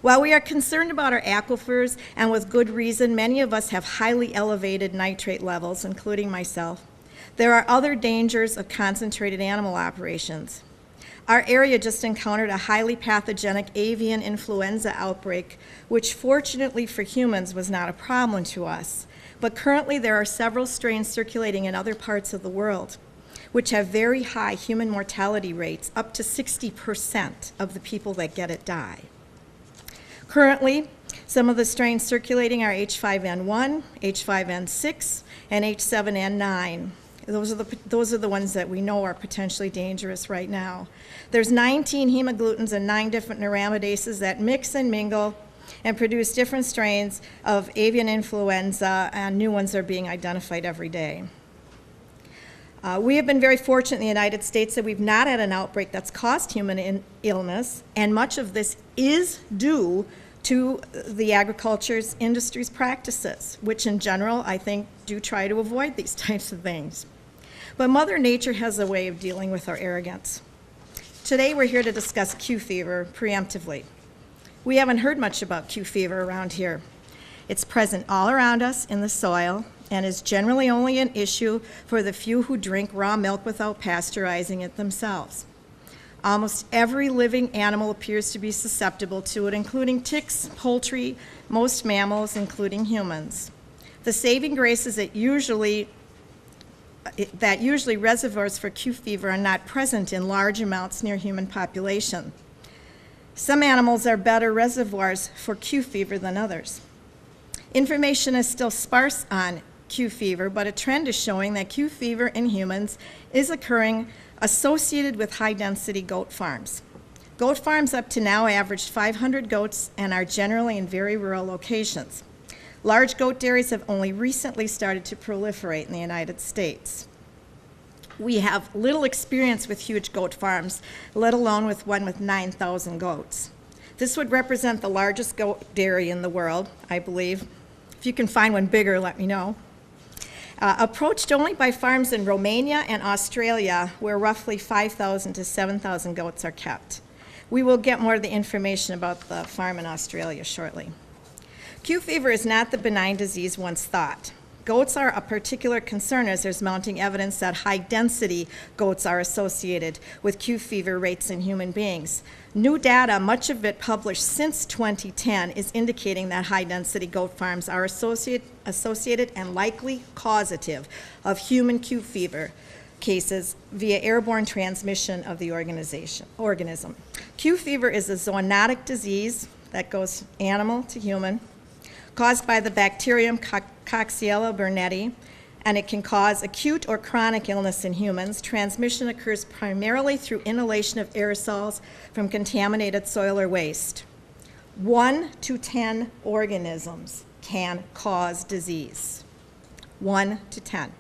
I: While we are concerned about our aquifers, and with good reason, many of us have highly elevated nitrate levels, including myself. There are other dangers of concentrated animal operations. Our area just encountered a highly pathogenic avian influenza outbreak, which fortunately for humans was not a problem to us. But currently there are several strains circulating in other parts of the world, which have very high human mortality rates. Up to 60% of the people that get it die. Currently, some of the strains circulating are H5N1, H5N6, and H7N9. Those are the ones that we know are potentially dangerous right now. There's 19 hemagglutinins and 9 different neuramidases that mix and mingle and produce different strains of avian influenza, and new ones are being identified every day.
K: We have been very fortunate in the United States that we've not had an outbreak that's caused human illness, and much of this is due to the agriculture industry's practices, which in general I think do try to avoid these types of things. But Mother Nature has a way of dealing with our arrogance. Today we're here to discuss Q fever preemptively. We haven't heard much about Q fever around here. It's present all around us in the soil and is generally only an issue for the few who drink raw milk without pasteurizing it themselves. Almost every living animal appears to be susceptible to it, including ticks, poultry, most mammals, including humans. The saving grace is that usually reservoirs for Q fever are not present in large amounts near human population. Some animals are better reservoirs for Q fever than others. Information is still sparse on Q fever, but a trend is showing that Q fever in humans is occurring associated with high-density goat farms. Goat farms up to now averaged 500 goats and are generally in very rural locations. Large goat dairies have only recently started to proliferate in the United States. We have little experience with huge goat farms, let alone with one with 9,000 goats. This would represent the largest goat dairy in the world, I believe. If you can find one bigger, let me know. Approached only by farms in Romania and Australia, where roughly 5,000 to 7,000 goats are kept. We will get more of the information about the farm in Australia shortly. Q fever is not the benign disease once thought. Goats are a particular concern as there's mounting evidence that high-density goats are associated with Q fever rates in human beings. New data, much of it published since 2010, is indicating that high-density goat farms are associated and likely causative of human Q fever cases via airborne transmission of the organism. Q fever is a zoonotic disease that goes animal to human, caused by the bacterium Coxiella burnetii, and it can cause acute or chronic illness in humans. Transmission occurs primarily through inhalation of aerosols from contaminated soil or waste. 1 to 10 organisms can cause disease. 1 to 10.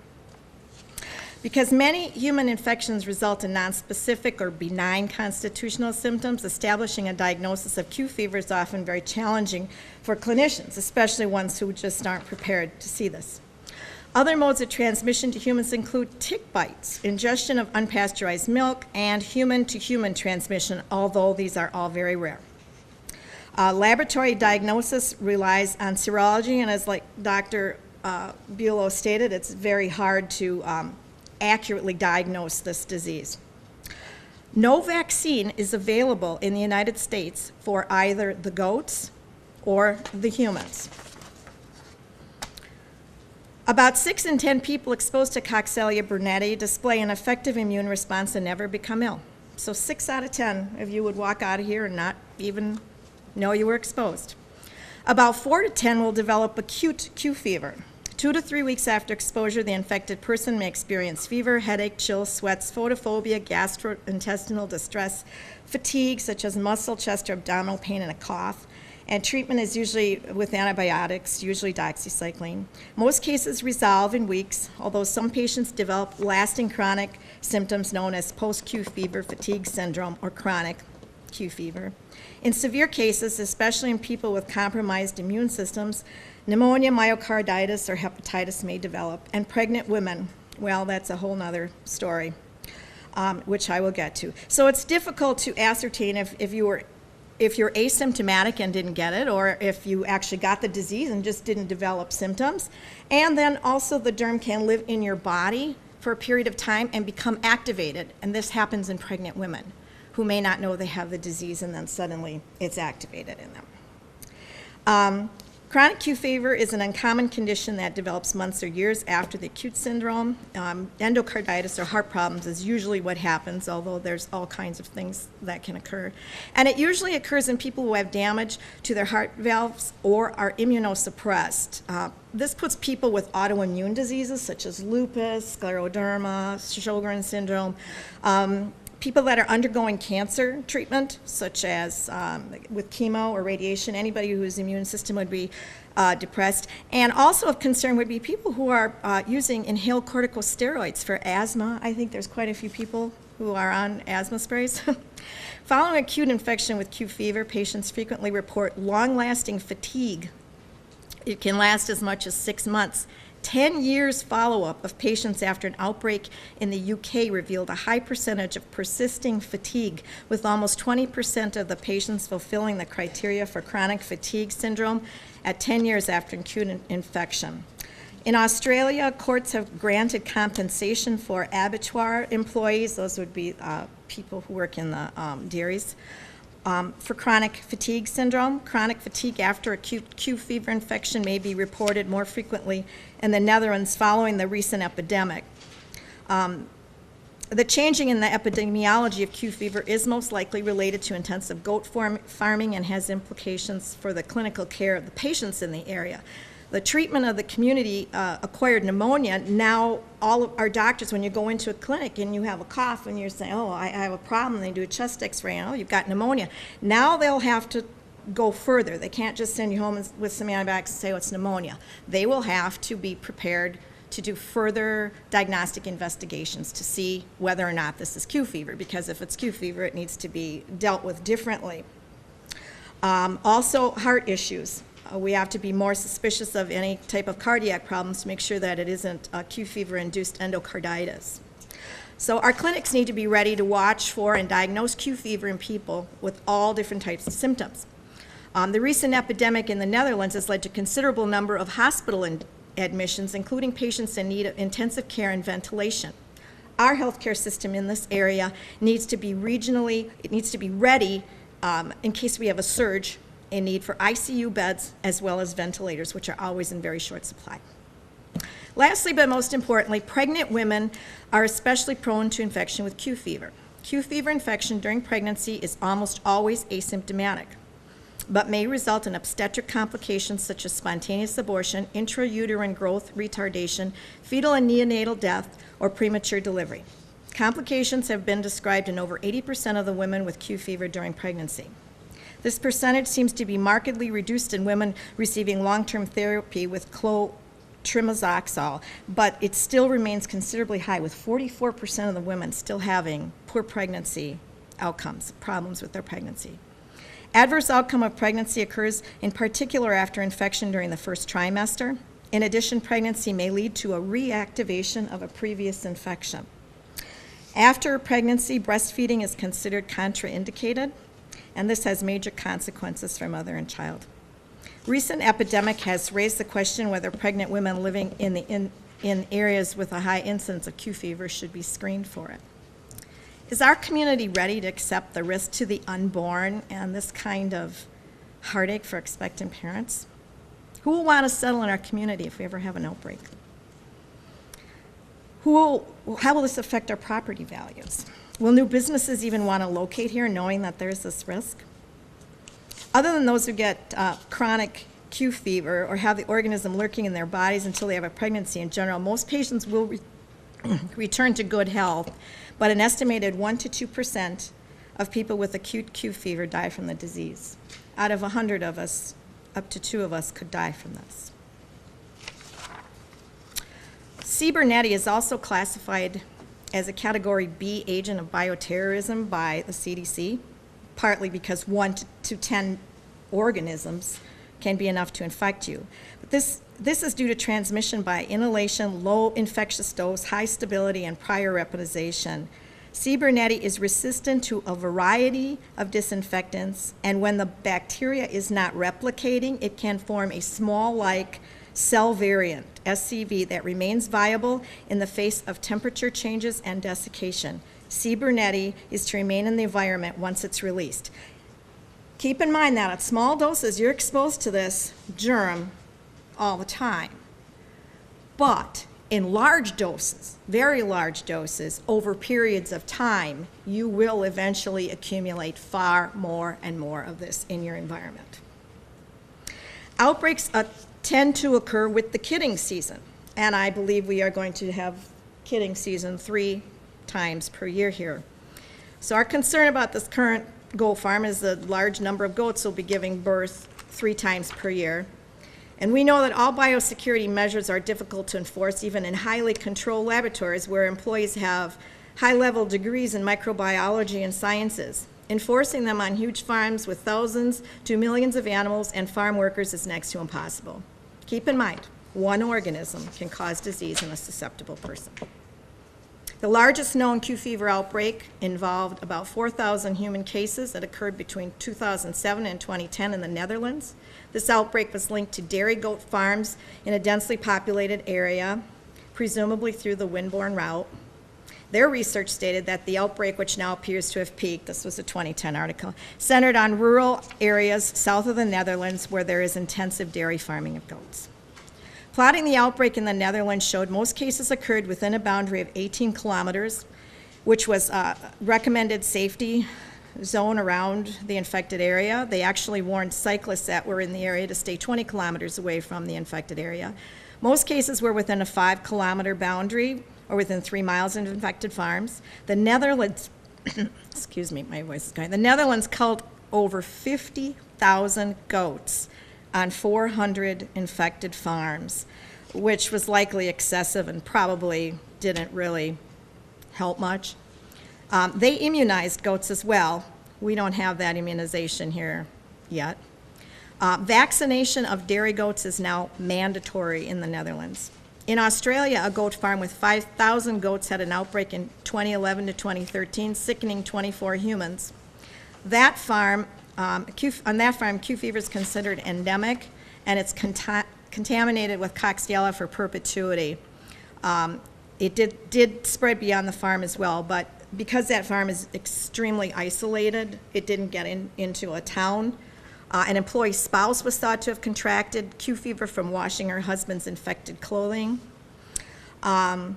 K: Because many human infections result in nonspecific or benign constitutional symptoms, establishing a diagnosis of Q fever is often very challenging for clinicians, especially ones who just aren't prepared to see this. Other modes of transmission to humans include tick bites, ingestion of unpasteurized milk, and human-to-human transmission, although these are all very rare. Laboratory diagnosis relies on serology, and as like Dr. Bulow stated, it's very hard to accurately diagnose this disease. No vaccine is available in the United States for either the goats or the humans. About 6 in 10 people exposed to Coxiella burnetii display an effective immune response and never become ill. So 6 out of 10 of you would walk out of here and not even know you were exposed. About 4 to 10 will develop acute Q fever. 2 to 3 weeks after exposure, the infected person may experience fever, headache, chills, sweats, photophobia, gastrointestinal distress, fatigue, such as muscle, chest, or abdominal pain, and a cough. And treatment is usually with antibiotics, usually doxycycline. Most cases resolve in weeks, although some patients develop lasting chronic symptoms known as post-Q fever fatigue syndrome or chronic Q fever. In severe cases, especially in people with compromised immune systems, pneumonia, myocarditis, or hepatitis may develop. And pregnant women, well, that's a whole nother story, which I will get to. So it's difficult to ascertain if you're asymptomatic and didn't get it, or if you actually got the disease and just didn't develop symptoms. And then also the germ can live in your body for a period of time and become activated. And this happens in pregnant women who may not know they have the disease, and then suddenly it's activated in them. Chronic Q fever is an uncommon condition that develops months or years after the acute syndrome. Endocarditis or heart problems is usually what happens, although there's all kinds of things that can occur. And it usually occurs in people who have damage to their heart valves or are immunosuppressed. This puts people with autoimmune diseases such as lupus, scleroderma, Sjogren's syndrome, people that are undergoing cancer treatment, such as with chemo or radiation. Anybody whose immune system would be depressed. And also of concern would be people who are using inhaled corticosteroids for asthma. I think there's quite a few people who are on asthma sprays. Following acute infection with Q fever, patients frequently report long-lasting fatigue. It can last as much as 6 months. 10 years follow-up of patients after an outbreak in the UK revealed a high percentage of persisting fatigue, with almost 20% of the patients fulfilling the criteria for chronic fatigue syndrome at 10 years after acute infection. In Australia, courts have granted compensation for abattoir employees, those would be people who work in the dairies, for chronic fatigue syndrome. Chronic fatigue after acute Q fever infection may be reported more frequently in the Netherlands following the recent epidemic. The changing in the epidemiology of Q fever is most likely related to intensive goat farming and has implications for the clinical care of the patients in the area. The treatment of the community-acquired pneumonia, now all of our doctors, when you go into a clinic and you have a cough and you're saying, oh, I have a problem, they do a chest x-ray, and, oh, you've got pneumonia. Now they'll have to go further. They can't just send you home with some antibiotics and say, oh, it's pneumonia. They will have to be prepared to do further diagnostic investigations to see whether or not this is Q fever, because if it's Q fever, it needs to be dealt with differently. Also, heart issues. We have to be more suspicious of any type of cardiac problems to make sure that it isn't Q fever-induced endocarditis. So our clinics need to be ready to watch for and diagnose Q fever in people with all different types of symptoms. The recent epidemic in the Netherlands has led to a considerable number of hospital admissions, including patients in need of intensive care and ventilation. Our healthcare system in this area needs to be ready in case we have a surge in need for ICU beds as well as ventilators, which are always in very short supply. Lastly, but most importantly, pregnant women are especially prone to infection with Q fever. Q fever infection during pregnancy is almost always asymptomatic, but may result in obstetric complications such as spontaneous abortion, intrauterine growth retardation, fetal and neonatal death, or premature delivery. Complications have been described in over 80% of the women with Q fever during pregnancy. This percentage seems to be markedly reduced in women receiving long-term therapy with clotrimazole, but it still remains considerably high, with 44% of the women still having poor pregnancy outcomes, problems with their pregnancy. Adverse outcome of pregnancy occurs in particular after infection during the first trimester. In addition, pregnancy may lead to a reactivation of a previous infection. After pregnancy, breastfeeding is considered contraindicated, and this has major consequences for mother and child. Recent epidemic has raised the question whether pregnant women living in areas with a high incidence of Q fever should be screened for it. Is our community ready to accept the risk to the unborn and this kind of heartache for expectant parents? Who will want to settle in our community if we ever have an outbreak? How will this affect our property values? Will new businesses even want to locate here knowing that there's this risk? Other than those who get chronic Q fever or have the organism lurking in their bodies until they have a pregnancy in general, most patients will return to good health, but an estimated 1 to 2% of people with acute Q fever die from the disease. Out of 100 of us, up to 2 of us could die from this. Cibernetti is also classified as a Category B agent of bioterrorism by the CDC, partly because 1 to 10 organisms can be enough to infect you. But this is due to transmission by inhalation, low infectious dose, high stability, and prior repetization. Cibernetti is resistant to a variety of disinfectants, and when the bacteria is not replicating, it can form a small-like cell variant, SCV, that remains viable in the face of temperature changes and desiccation. Cibernetti is to remain in the environment once it's released. Keep in mind that at small doses, you're exposed to this germ all the time. But in large doses, very large doses, over periods of time, you will eventually accumulate far more and more of this in your environment. Outbreaks tend to occur with the kidding season, and I believe we are going to have kidding season 3 times per year here. So our concern about this current goat farm is the large number of goats will be giving birth 3 times per year. And we know that all biosecurity measures are difficult to enforce, even in highly controlled laboratories where employees have high-level degrees in microbiology and sciences. Enforcing them on huge farms with thousands to millions of animals and farm workers is next to impossible. Keep in mind, one organism can cause disease in a susceptible person. The largest known Q fever outbreak involved about 4,000 human cases that occurred between 2007 and 2010 in the Netherlands. This outbreak was linked to dairy goat farms in a densely populated area, presumably through the windborne route. Their research stated that the outbreak, which now appears to have peaked, this was a 2010 article, centered on rural areas south of the Netherlands where there is intensive dairy farming of goats. Plotting the outbreak in the Netherlands showed most cases occurred within a boundary of 18 kilometers, which was a recommended safety zone around the infected area. They actually warned cyclists that were in the area to stay 20 kilometers away from the infected area. Most cases were within a 5-kilometer boundary or within 3 miles of infected farms. The Netherlands, excuse me, my voice is going. The Netherlands culled over 50,000 goats on 400 infected farms, which was likely excessive and probably didn't really help much. They immunized goats as well. We don't have that immunization here yet. Vaccination of dairy goats is now mandatory in the Netherlands. In Australia, a goat farm with 5,000 goats had an outbreak in 2011 to 2013, sickening 24 humans. That farm, on that farm, Q fever is considered endemic, and it's contaminated with Coxiella for perpetuity. It did spread beyond the farm as well, but because that farm is extremely isolated, it didn't get into a town. An employee's spouse was thought to have contracted Q fever from washing her husband's infected clothing. There's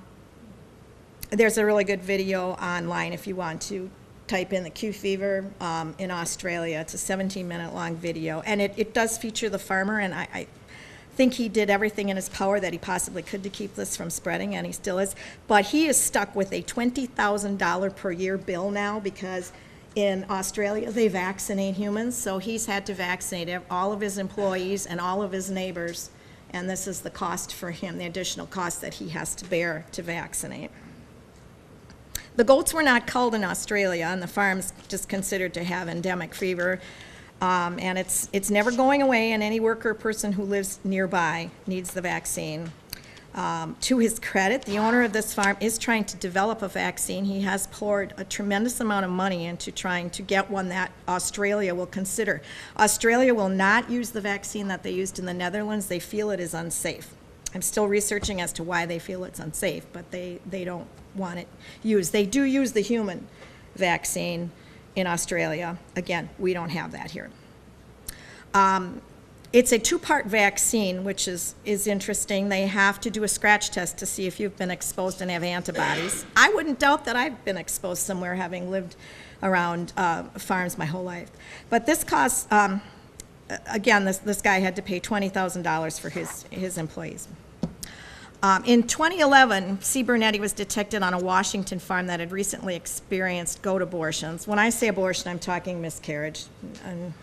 K: a really good video online if you want to type in the Q fever in Australia. It's a 17-minute long video, and it does feature the farmer, and I think he did everything in his power that he possibly could to keep this from spreading, and he still is. But he is stuck with a $20,000 per year bill now because in Australia they vaccinate humans, so he's had to vaccinate all of his employees and all of his neighbors, and this is the cost for him, the additional cost that he has to bear to vaccinate. The goats were not culled in Australia, and the farm's just considered to have endemic fever. And it's never going away, and any worker or person who lives nearby needs the vaccine. To his credit, the owner of this farm is trying to develop a vaccine. He has poured a tremendous amount of money into trying to get one that Australia will consider. Australia will not use the vaccine that they used in the Netherlands. They feel it is unsafe. I'm still researching as to why they feel it's unsafe, but they don't want it used. They do use the human vaccine in Australia. Again, we don't have that here. It's a 2-part vaccine, which is interesting. They have to do a scratch test to see if you've been exposed and have antibodies. I wouldn't doubt that I've been exposed somewhere, having lived around farms my whole life. But this costs, again, this guy had to pay $20,000 for his employees. In 2011, C. burnetii was detected on a Washington farm that had recently experienced goat abortions. When I say abortion, I'm talking miscarriage,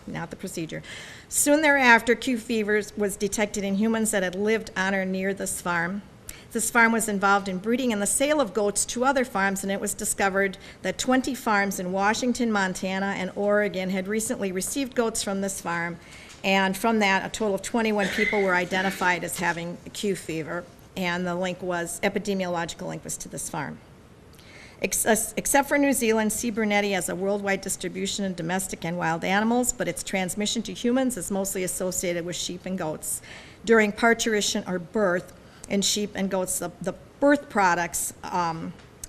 K: not the procedure. Soon thereafter, Q fever was detected in humans that had lived on or near this farm. This farm was involved in breeding and the sale of goats to other farms, and it was discovered that 20 farms in Washington, Montana, and Oregon had recently received goats from this farm, and from that, a total of 21 people were identified as having Q fever. And the link was, epidemiological link was to this farm. Except for New Zealand, C. burnetii has a worldwide distribution in domestic and wild animals, but its transmission to humans is mostly associated with sheep and goats. During parturition or birth in sheep and goats, the birth products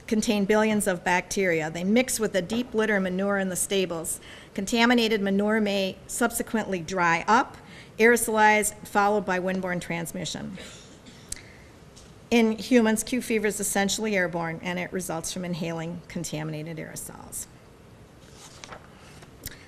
K: contain billions of bacteria. They mix with the deep litter manure in the stables. Contaminated manure may subsequently dry up, aerosolize, followed by windborne transmission. In humans, Q fever is essentially airborne, and it results from inhaling contaminated aerosols.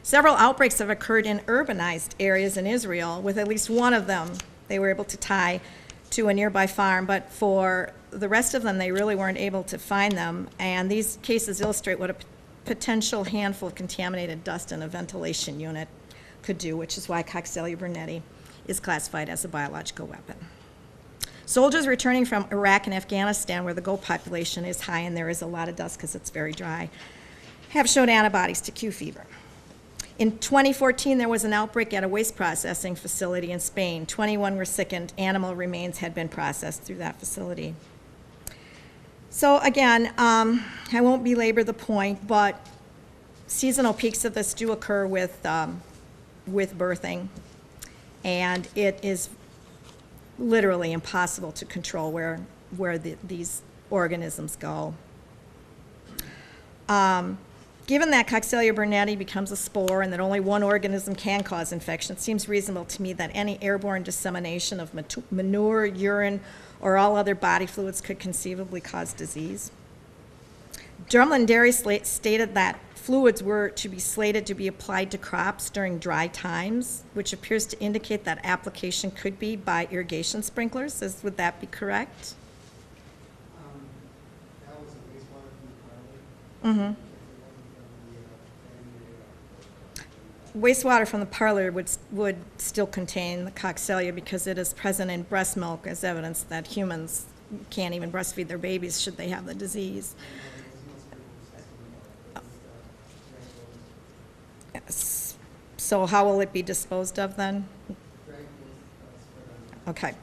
K: Several outbreaks have occurred in urbanized areas in Israel, with at least one of them they were able to tie to a nearby farm, but for the rest of them, they really weren't able to find them, and these cases illustrate what a potential handful of contaminated dust in a ventilation unit could do, which is why Coxiella burnetii is classified as a biological weapon. Soldiers returning from Iraq and Afghanistan, where the goat population is high and there is a lot of dust because it's very dry, have shown antibodies to Q fever. In 2014, there was an outbreak at a waste processing facility in Spain. 21 were sickened. Animal remains had been processed through that facility. So again, I won't belabor the point, but seasonal peaks of this do occur with birthing, and it is literally impossible to control where these organisms go. Given that Coxiella burnetii becomes a spore and that only one organism can cause infection, it seems reasonable to me that any airborne dissemination of manure, urine, or all other body fluids could conceivably cause disease. Drumlin Dairy stated that fluids were to be slated to be applied to crops during dry times, which appears to indicate that application could be by irrigation sprinklers. Would that be correct?
C: That was a wastewater from the parlor.
K: Wastewater from the parlor would still contain the Coxiella because it is present in breast milk as evidence that humans can't even breastfeed their babies should they have the disease. Yes. So how will it be disposed of then? Okay.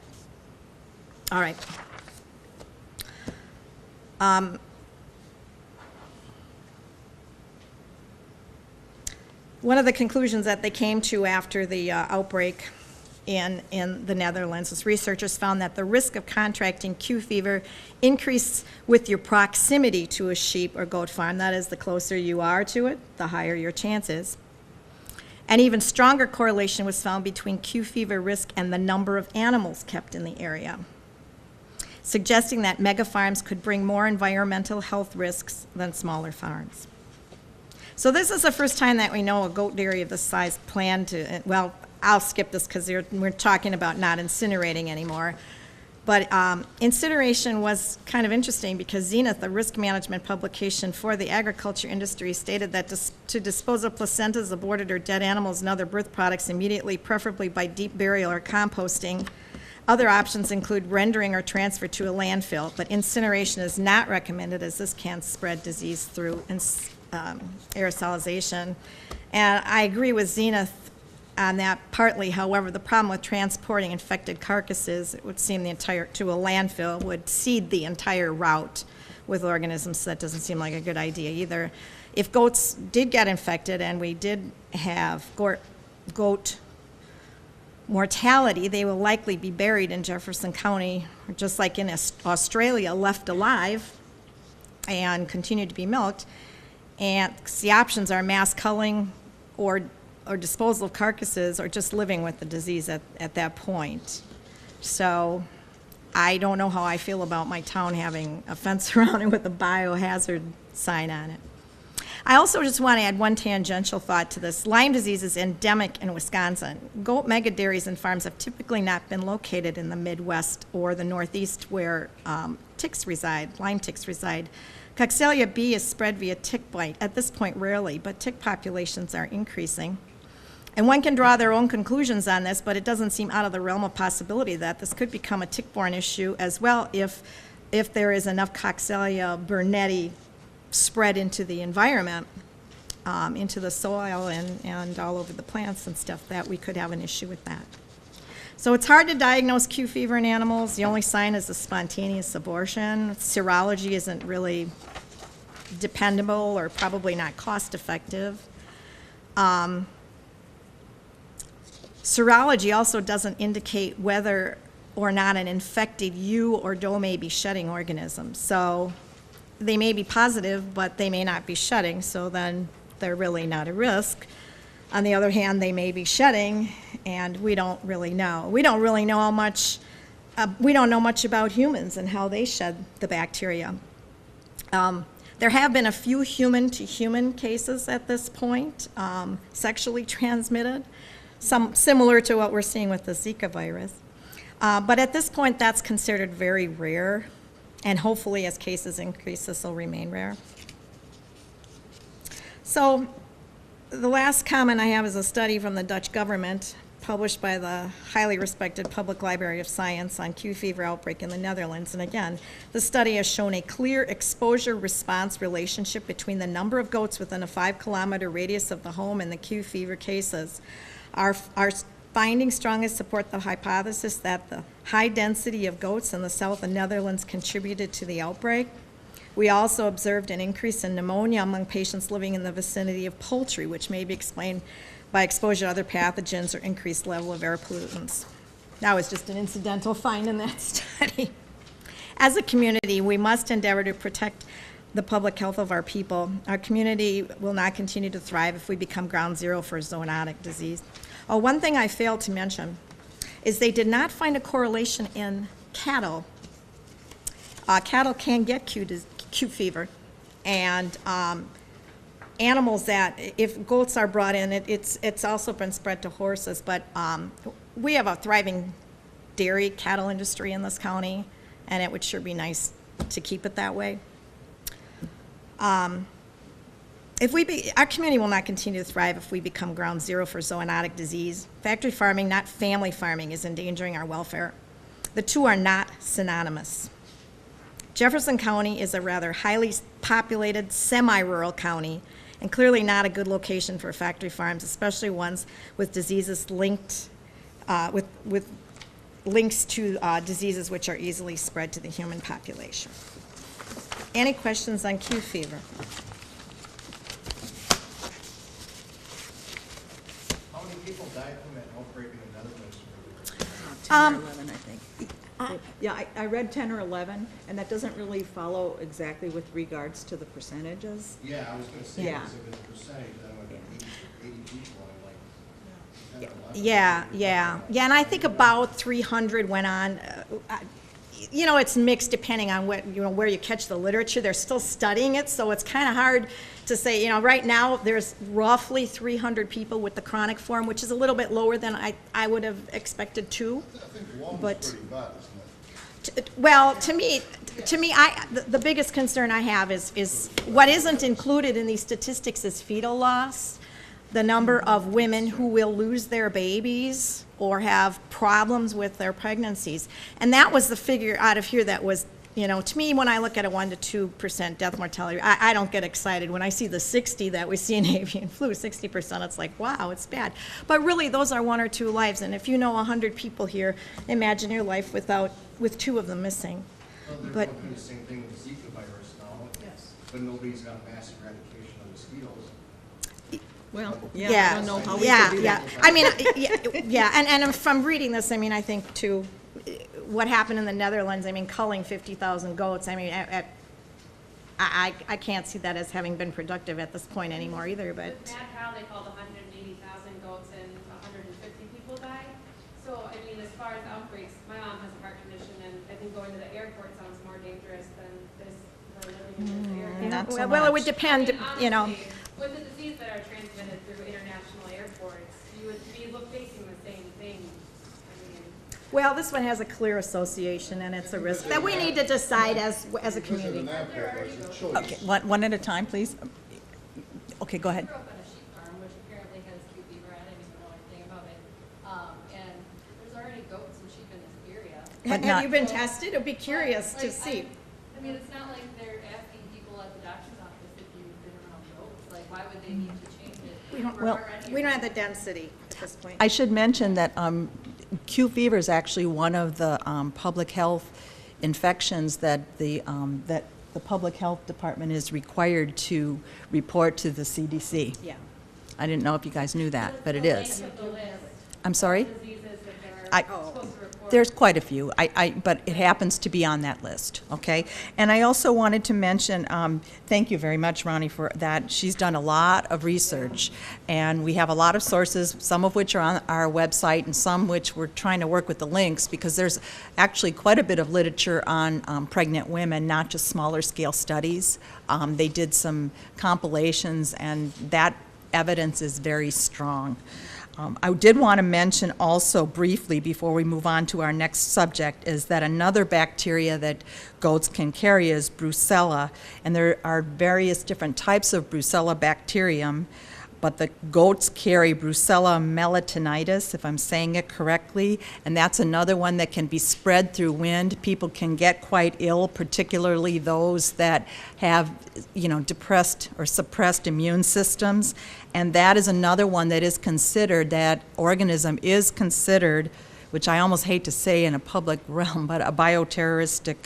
K: All right. One of the conclusions that they came to after the outbreak in the Netherlands was researchers found that the risk of contracting Q fever increased with your proximity to a sheep or goat farm. That is, the closer you are to it, the higher your chances. An even stronger correlation was found between Q fever risk and the number of animals kept in the area, suggesting that mega farms could bring more environmental health risks than smaller farms. So this is the first time that we know a goat dairy of this size planned to, well, I'll skip this because we're talking about not incinerating anymore. But incineration was kind of interesting because Zenith, the risk management publication for the agriculture industry, stated that to dispose of placentas, aborted or dead animals and other birth products immediately, preferably by deep burial or composting. Other options include rendering or transfer to a landfill, but incineration is not recommended as this can spread disease through aerosolization. And I agree with Zenith on that partly. However, the problem with transporting infected carcasses, it would seem to a landfill would seed the entire route with organisms, so that doesn't seem like a good idea either. If goats did get infected and we did have goat mortality, they will likely be buried in Jefferson County, just like in Australia, left alive and continue to be milked. And the options are mass culling or disposal of carcasses or just living with the disease at that point. So I don't know how I feel about my town having a fence around it with a biohazard sign on it. I also just want to add one tangential thought to this. Lyme disease is endemic in Wisconsin. Goat mega dairies and farms have typically not been located in the Midwest or the Northeast where ticks reside, Lyme ticks reside. Coxiella B is spread via tick bite, at this point rarely, but tick populations are increasing. And one can draw their own conclusions on this, but it doesn't seem out of the realm of possibility that this could become a tick-borne issue as well if there is enough Coxiella burnetii spread into the environment, into the soil and all over the plants and stuff, that we could have an issue with that. So it's hard to diagnose Q fever in animals. The only sign is a spontaneous abortion. Serology isn't really dependable or probably not cost-effective. Serology also doesn't indicate whether or not an infected ewe or doe may be shedding organisms. So they may be positive, but they may not be shedding, so then they're really not a risk. On the other hand, they may be shedding, and we don't really know. We don't really know how much, we don't know much about humans and how they shed the bacteria. There have been a few human-to-human cases at this point, sexually transmitted, some similar to what we're seeing with the Zika virus. But at this point, that's considered very rare, and hopefully as cases increase, this will remain rare. So the last comment I have is a study from the Dutch government published by the highly respected Public Library of Science on Q fever outbreak in the Netherlands. And again, the study has shown a clear exposure-response relationship between the number of goats within a 5-kilometer radius of the home and the Q fever cases. Our findings strongly support the hypothesis that the high density of goats in the south of the Netherlands contributed to the outbreak. We also observed an increase in pneumonia among patients living in the vicinity of poultry, which may be explained by exposure to other pathogens or increased level of air pollutants. That was just an incidental find in that study. As a community, we must endeavor to protect the public health of our people. Our community will not continue to thrive if we become ground zero for zoonotic disease. Oh, one thing I failed to mention is they did not find a correlation in cattle. Cattle can get Q fever, and animals that, if goats are brought in, it's also been spread to horses, but we have a thriving dairy cattle industry in this county, and it would sure be nice to keep it that way. Our community will not continue to thrive if we become ground zero for zoonotic disease. Factory farming, not family farming, is endangering our welfare. The two are not synonymous. Jefferson County is a rather highly populated, semi-rural county, and clearly not a good location for factory farms, especially ones with diseases linked, with links to diseases which are easily spread to the human population. Any questions on Q fever?
L: How many people died from that outbreak in the Netherlands?
E: 10 or 11, I think. Yeah, I read 10 or 11, and that doesn't really follow exactly with regards to the percentages.
L: Yeah, I was gonna say,
E: Yeah.
L: because if it's a percentage, then it would be 80 people, and like 10 or 11.
K: Yeah, and I think about 300 went on. You know, it's mixed depending on what, you know, where you catch the literature. They're still studying it, so it's kind of hard to say. You know, right now there's roughly 300 people with the chronic form, which is a little bit lower than I would have expected too.
D: I think one
K: But-
D: was pretty bad, isn't it?
K: Well, to me, the biggest concern I have is what isn't included in these statistics is fetal loss, the number of women who will lose their babies or have problems with their pregnancies. And that was the figure out of here that was, you know, to me, when I look at a 1 to 2% death mortality, I don't get excited. When I see the 60 that we see in avian flu, 60%, it's like, wow, it's bad. But really, those are 1 or 2 lives. And if you know 100 people here, imagine your life with 2 of them missing.
L: Well, they're
K: But-
L: going through the same thing with Zika virus now. Yes. But nobody's got mass eradication of mosquitoes.
E: Well,
K: Yeah,
E: I don't know how we
K: yeah,
E: could do
K: yeah.
E: that.
K: I mean, yeah, and from reading this, I mean, I think too, what happened in the Netherlands, I mean, culling 50,000 goats, I mean, I can't see that as having been productive at this point anymore either, but.
J: With Mad Cow, they called 180,000 goats and 150 people died. So, I mean, as far as outbreaks, my mom has a heart condition, and I think going to the airport sounds more dangerous than this, her living in this area.
E: Not so
K: Well, it would
E: much.
K: depend,
J: I mean,
K: you know.
J: honestly, with the disease that are transmitted through international airports, you would be facing the same thing. I mean,
K: Well, this one has a clear association, and it's a risk that we need to decide as a
D: Because of
K: community.
D: an airport, it's a choice.
E: Okay, one at a time, please. Okay, go
M: I
E: ahead.
M: grew up on a sheep farm, which apparently has Q fever. I didn't even know anything about it. And there's already goats and sheep in this area.
E: But
K: Have
E: not-
K: you been tested? I'd be curious to
M: Like,
K: see.
M: I mean, it's not like they're asking people at the doctor's office if you've been around goats. Like, why would they need to change it?
K: We don't,
M: We're already-
K: we don't have the density at this point.
E: I should mention that Q fever is actually one of the public health infections that the public health department is required to report to the CDC.
K: Yeah.
E: I didn't know if you guys knew that, but it is.
J: the list
E: I'm sorry?
J: of diseases that
E: I-
J: they're supposed to report.
E: There's quite a few, but it happens to be on that list, okay? And I also wanted to mention, thank you very much, Ronnie, for that. She's done a lot of research, and we have a lot of sources, some of which are on our website, and some which we're trying to work with the links, because there's actually quite a bit of literature on pregnant women, not just smaller scale studies. They did some compilations, and that evidence is very strong. I did want to mention also briefly, before we move on to our next subject, is that another bacteria that goats can carry is Brucella, and there are various different types of Brucella bacterium.
A: but the goats carry Brucella melanoides, if I'm saying it correctly, and that's another one that can be spread through wind. People can get quite ill, particularly those that have, depressed or suppressed immune systems, and that is another one that is considered, that organism is considered, which I almost hate to say in a public realm, but a bioterroristic,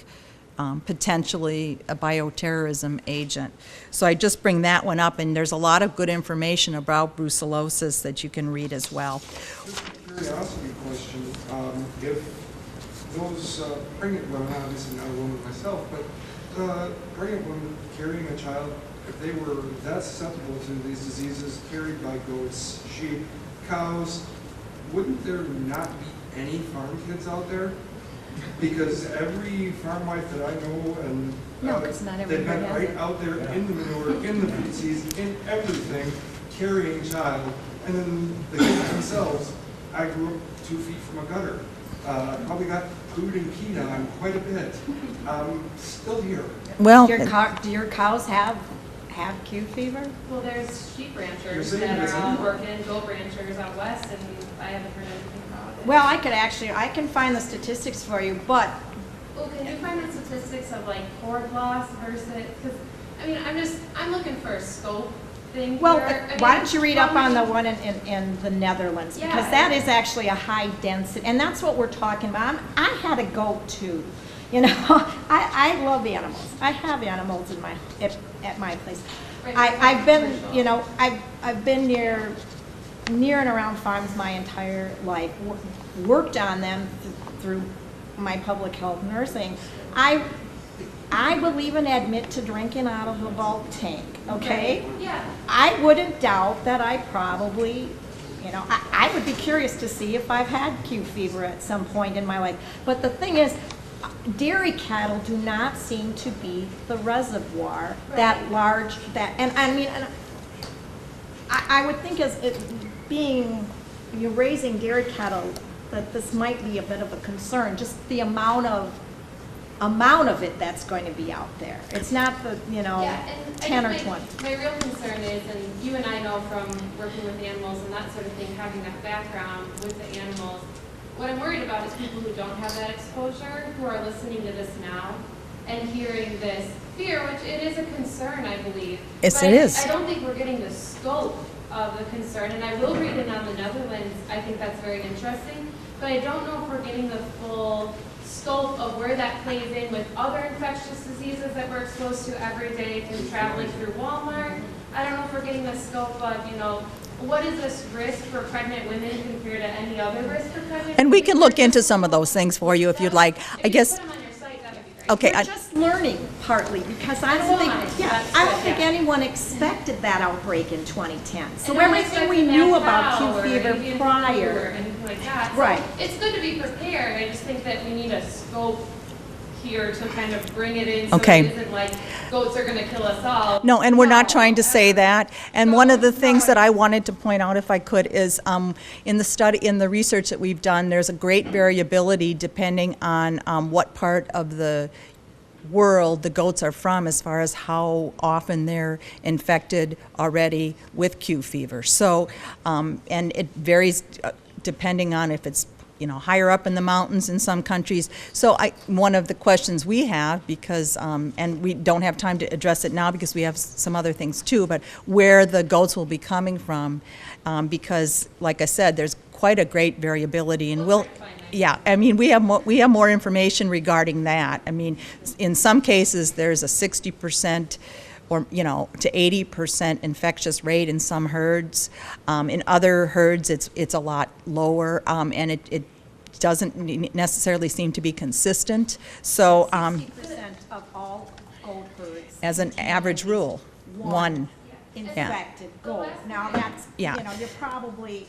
A: potentially a bioterrorism agent. So I just bring that one up, and there's a lot of good information about brucellosis that you can read as well.
N: Just a curiosity question. If those pregnant women, obviously not a woman myself, but pregnant women carrying a child, if they were that susceptible to these diseases carried by goats, sheep, cows, wouldn't there not be any farm kids out there? Because every farm wife that I know, and
G: No, 'cause not
N: they've
G: everybody
N: been
G: has
N: right
G: it.
N: out there in the manure, in the feces, in everything, carrying child. And then the kids themselves, I grew up 2 feet from a gutter. Probably got pooed and peed on quite a bit. Still here.
A: Well,
K: Do your cows have Q fever?
J: Well, there's sheep
N: You're
J: ranchers
N: saying
J: that
N: there's
J: are out
N: any-
J: working, goat ranchers out west, and I haven't heard anything about it.
K: Well, I can find the statistics for you, but
J: Well, can you find the statistics of like cord loss versus, because, I'm looking for a scope thing
K: Well,
J: here.
K: why don't you read up on the one in the Netherlands? Because
J: Yeah.
K: that is actually a high density, and that's what we're talking about. I had a goat too. I love animals. I have animals at my place.
J: Right,
K: I've been,
J: commercial.
K: I've been near and around farms my entire life, worked on them through my public health nursing. I will even admit to drinking out of a bulk tank, okay?
J: Yeah.
K: I wouldn't doubt that I probably, I would be curious to see if I've had Q fever at some point in my life. But the thing is, dairy cattle do not seem to be the reservoir that large, and I would think as it being, you're raising dairy cattle, that this might be a bit of a concern, just the amount of it that's going to be out there. It's not the,
J: Yeah, and
K: 10 or
J: I think
K: 20.
J: My real concern is, and you and I know from working with animals and that sort of thing, having that background with the animals, what I'm worried about is people who don't have that exposure, who are listening to this now and hearing this fear, which it is a concern, I believe.
A: Yes,
J: But
A: it is.
J: I don't think we're getting the scope of the concern, and I will read it on the Netherlands. I think that's very interesting, but I don't know if we're getting the full scope of where that plays in with other infectious diseases that we're exposed to every day through traveling through Walmart. I don't know if we're getting the scope of, what is this risk for pregnant women compared to any other risk for pregnant women?
A: and we can look into some of those things for you if you'd like. I guess,
J: If you put them on your site, that would be great.
A: okay,
K: We're just learning partly, because I don't think anyone expected that outbreak in 2010. So
J: And I'm
K: everything we
J: expecting
K: knew
J: mad
K: about
J: cow or
K: Q fever
J: avian flu or
K: prior.
J: anything like that. So
K: Right.
J: It's good to be prepared. I just think that we need a scope here to kind of bring it in so
A: Okay.
J: it isn't like goats are going to kill us all.
A: no, and we're not trying to say that. And one of the things that I wanted to point out, if I could, is in the research that we've done, there's a great variability depending on what part of the world the goats are from, as far as how often they're infected already with Q fever. So, and it varies depending on if it's higher up in the mountains in some countries. So one of the questions we have, because, and we don't have time to address it now because we have some other things too, but where the goats will be coming from, because like I said, there's quite a great variability, and we have more information regarding that. In some cases, there's a 60% or to 80% infectious rate in some herds. In other herds, it's a lot lower, and it doesn't necessarily seem to be consistent. So,
K: 60% of all goat herds.
A: as an average rule, one.
K: Infected goat. Now that's,
A: Yeah.
K: you're probably.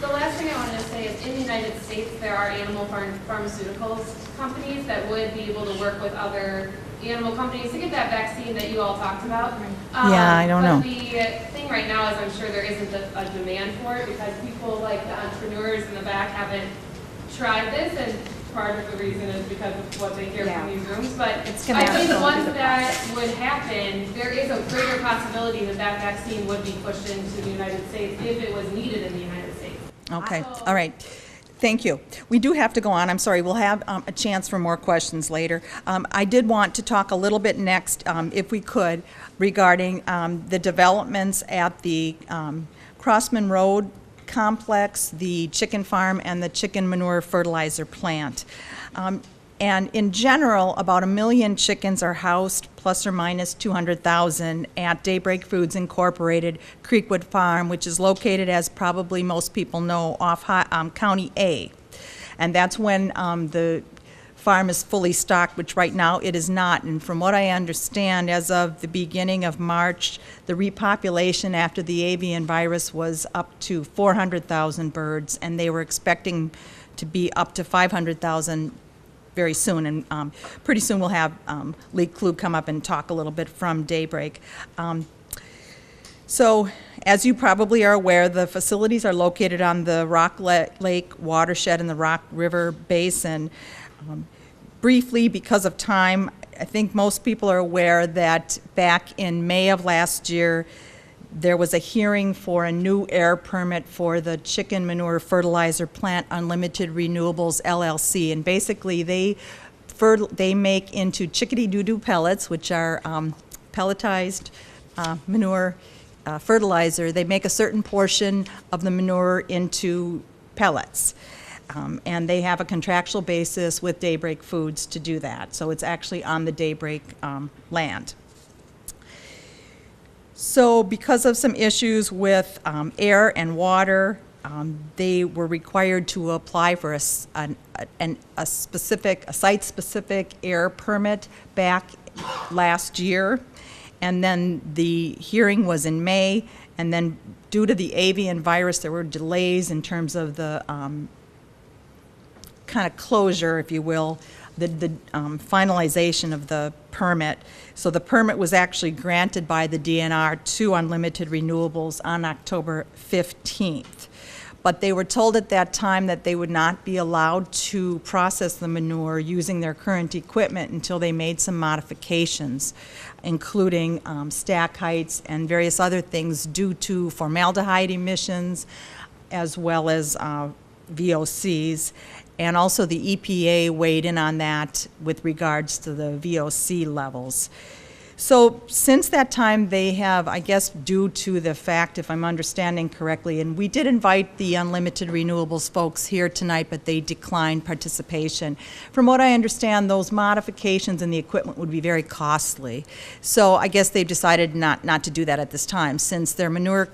J: The last thing I wanted to say is in the United States, there are animal pharmaceuticals companies that would be able to work with other animal companies to get that vaccine that you all talked about.
A: Yeah, I don't know.
J: But the thing right now is I'm sure there isn't a demand for it because people like the entrepreneurs in the back haven't tried this, and part of the reason is because of what they hear
K: Yeah.
J: from these rooms, but
K: It's gonna
J: I
K: have
J: think
K: to go
J: once
K: through the
J: that
K: process.
J: would happen, there is a greater possibility that that vaccine would be pushed into the United States if it was needed in the United States.
A: Okay, all right. Thank you. We do have to go on. I'm sorry, we'll have a chance for more questions later. I did want to talk a little bit next, if we could, regarding the developments at the Crossman Road complex, the chicken farm, and the chicken manure fertilizer plant. And in general, about 1 million chickens are housed, plus or minus 200,000, at Daybreak Foods Incorporated Creekwood Farm, which is located, as probably most people know, off County A. And that's when the farm is fully stocked, which right now it is not. And from what I understand, as of the beginning of March, the repopulation after the avian virus was up to 400,000 birds, and they were expecting to be up to 500,000 very soon, and pretty soon we'll have Lee Klug come up and talk a little bit from Daybreak. So, as you probably are aware, the facilities are located on the Rock Lake watershed in the Rock River Basin. Briefly, because of time, I think most people are aware that back in May of last year, there was a hearing for a new air permit for the chicken manure fertilizer plant Unlimited Renewables LLC, and basically they make into chickadee doo-doo pellets, which are pelletized manure fertilizer. They make a certain portion of the manure into pellets, and they have a contractual basis with Daybreak Foods to do that. So it's actually on the Daybreak land. So because of some issues with air and water, they were required to apply for a site-specific air permit back last year. And then the hearing was in May, and then due to the avian virus, there were delays in terms of the kind of closure, if you will, the finalization of the permit. So the permit was actually granted by the DNR to Unlimited Renewables on October 15th. But they were told at that time that they would not be allowed to process the manure using their current equipment until they made some modifications, including stack heights and various other things due to formaldehyde emissions, as well as VOCs. And also the EPA weighed in on that with regards to the VOC levels. So since that time, they have, I guess due to the fact, if I'm understanding correctly, and we did invite the Unlimited Renewables folks here tonight, but they declined participation. From what I understand, those modifications in the equipment would be very costly. So I guess they've decided not to do that at this time, since their manure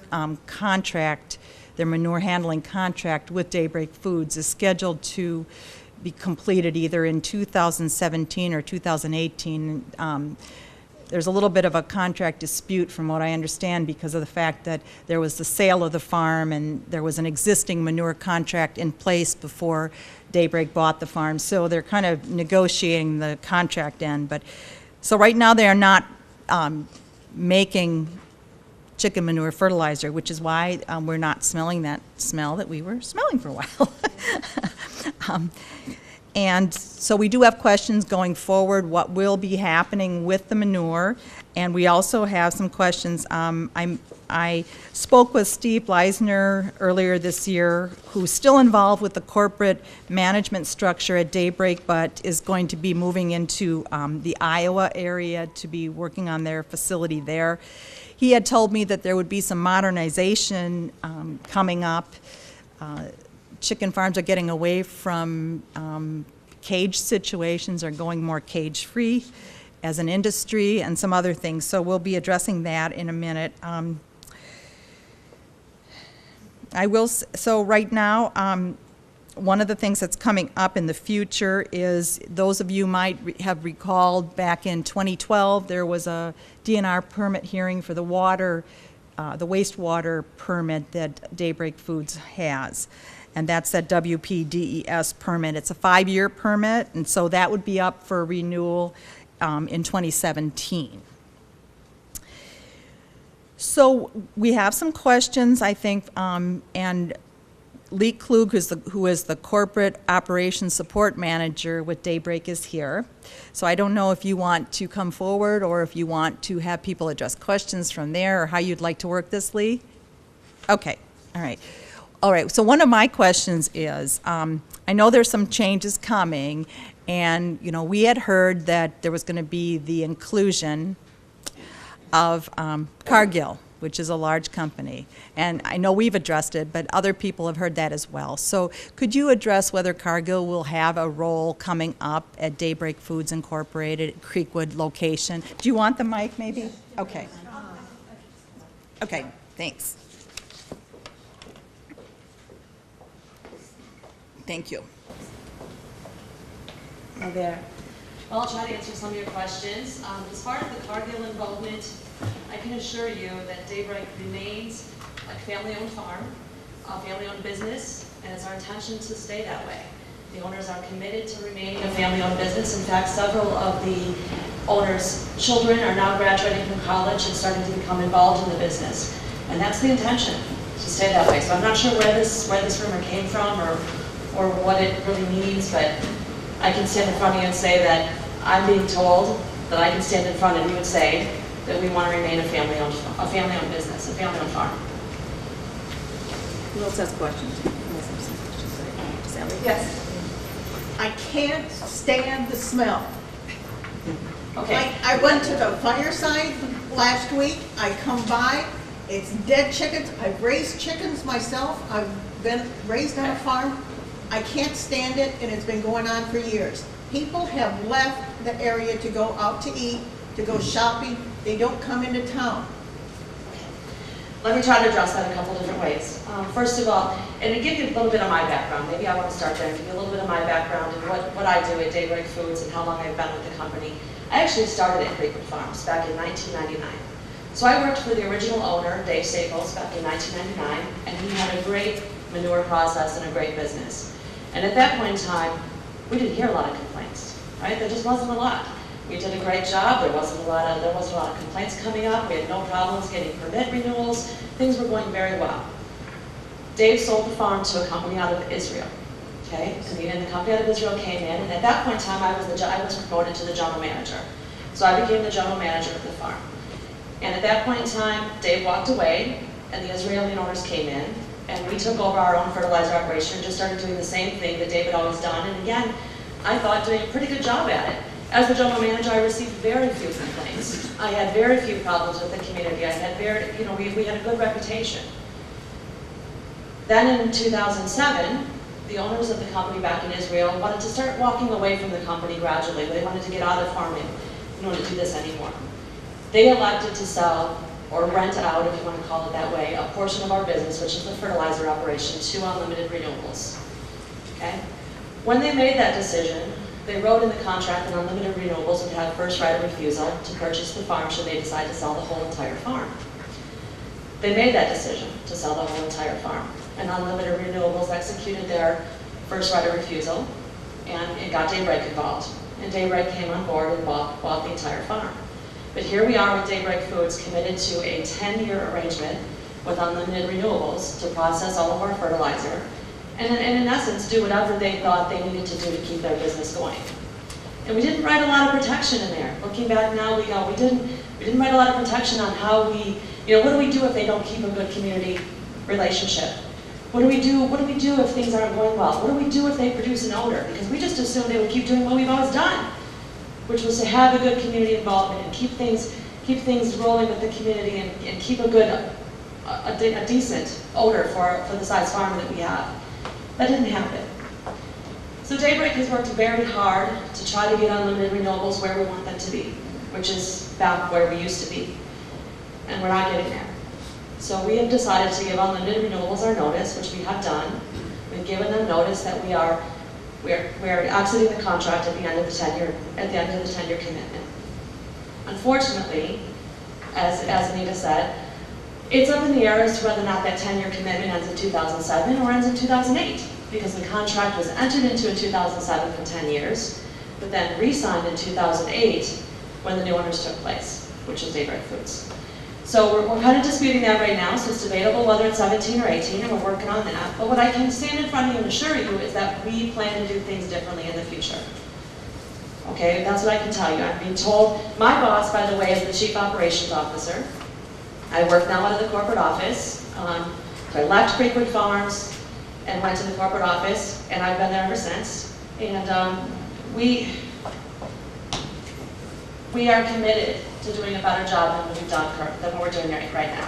A: their manure handling contract with Daybreak Foods is scheduled to be completed either in 2017 or 2018. There's a little bit of a contract dispute from what I understand because of the fact that there was the sale of the farm and there was an existing manure contract in place before Daybreak bought the farm. So they're kind of negotiating the contract end. But so right now they are not making chicken manure fertilizer, which is why we're not smelling that smell that we were smelling for a while. And so we do have questions going forward, what will be happening with the manure, and we also have some questions. I spoke with Steve Leisner earlier this year, who's still involved with the corporate management structure at Daybreak, but is going to be moving into the Iowa area to be working on their facility there. He had told me that there would be some modernization coming up. Chicken farms are getting away from cage situations, are going more cage-free as an industry, and some other things. So we'll be addressing that in a minute. So right now, one of the things that's coming up in the future is, those of you might have recalled back in 2012, there was a DNR permit hearing for the wastewater permit that Daybreak Foods has. And that's that WPDES permit. It's a 5-year permit, and so that would be up for renewal in 2017. So we have some questions, I think, and Lee Klug, who is the Corporate Operations Support Manager with Daybreak, is here. So I don't know if you want to come forward or if you want to have people address questions from there, or how you'd like to work this, Lee? Okay, all right. All right, so one of my questions is, I know there's some changes coming, and, you know, we had heard that there was going to be the inclusion of Cargill, which is a large company. And I know we've addressed it, but other people have heard that as well. So could you address whether Cargill will have a role coming up at Daybreak Foods Incorporated, Creekwood location? Do you want the mic, maybe? Okay. Okay, thanks. Thank you.
O: Hi there. Well, I'll try to answer some of your questions. As far as the Cargill involvement, I can assure you that Daybreak remains a family-owned farm, a family-owned business, and it's our intention to stay that way. The owners are committed to remaining a family-owned business. In fact, several of the owners' children are now graduating from college and starting to become involved in the business. And that's the intention, to stay that way. So I'm not sure where this rumor came from or what it really means, but I can stand in front of you and say that I'm being told that I can stand in front of you and say that we want to remain a family-owned business, a family-owned farm.
E: Who else has questions? Sally?
P: Yes. I can't stand the smell.
O: Okay.
P: I went to the fireside last week. I come by, it's dead chickens. I've raised chickens myself. I've been raised on a farm. I can't stand it, and it's been going on for years. People have left the area to go out to eat, to go shopping. They don't come into town.
O: Let me try to address that a couple different ways. First of all, and to give you a little bit of my background, maybe I want to start there and give you a little bit of my background and what I do at Daybreak Foods and how long I've been with the company. I actually started at Creekwood Farms back in 1999. So I worked for the original owner, Dave Staples, back in 1999, and he had a great manure process and a great business. And at that point in time, we didn't hear a lot of complaints, right? There just wasn't a lot. We did a great job. There wasn't a lot of complaints coming up. We had no problems getting permit renewals. Things were going very well. Dave sold the farm to a company out of Israel. Okay, and the company out of Israel came in, and at that point in time, I was promoted to the general manager. So I became the general manager of the farm. And at that point in time, Dave walked away, and the Israeli owners came in, and we took over our own fertilizer operation and just started doing the same thing that Dave had always done. And again, I thought doing a pretty good job at it. As the general manager, I received very few complaints. I had very few problems with the community. I had we had a good reputation. Then in 2007, the owners of the company back in Israel wanted to start walking away from the company gradually. They wanted to get out of farming in order to do this anymore. They elected to sell or rent out, if you want to call it that way, a portion of our business, which is the fertilizer operation, to Unlimited Renewables. Okay? When they made that decision, they wrote in the contract that Unlimited Renewables would have first right of refusal to purchase the farm should they decide to sell the whole entire farm. They made that decision to sell the whole entire farm, and Unlimited Renewables executed their first right of refusal, and it got Daybreak involved. And Daybreak came on board and bought the entire farm. But here we are with Daybreak Foods committed to a 10-year arrangement with Unlimited Renewables to process all of our fertilizer and in essence do whatever they thought they needed to do to keep their business going. And we didn't write a lot of protection in there. Looking back now, we didn't write a lot of protection on how what do we do if they don't keep a good community relationship? What do we do if things aren't going well? What do we do if they produce an odor? Because we just assumed they would keep doing what we've always done, which was to have a good community involvement and keep things rolling with the community and keep a decent odor for the size farm that we have. That didn't happen. So Daybreak has worked very hard to try to get Unlimited Renewables where we want them to be, which is back where we used to be. And we're not getting there. So we have decided to give Unlimited Renewables our notice, which we have done. We've given them notice that we're exiting the contract at the end of the 10-year commitment. Unfortunately, as Anita said, it's up in the air as to whether or not that 10-year commitment ends in 2007 or ends in 2008, because the contract was entered into in 2007 for 10 years, but then re-signed in 2008 when the new owners took place, which was Daybreak Foods. So we're kind of disputing that right now, so it's debatable whether it's 17 or 18, and we're working on that. But what I can stand in front of you and assure you is that we plan to do things differently in the future. Okay, that's what I can tell you. I'm being told, my boss, by the way, is the Chief Operations Officer. I work now out of the corporate office. So I left Creekwood Farms and went to the corporate office, and I've been there ever since. And we are committed to doing a better job than we've done than what we're doing right now.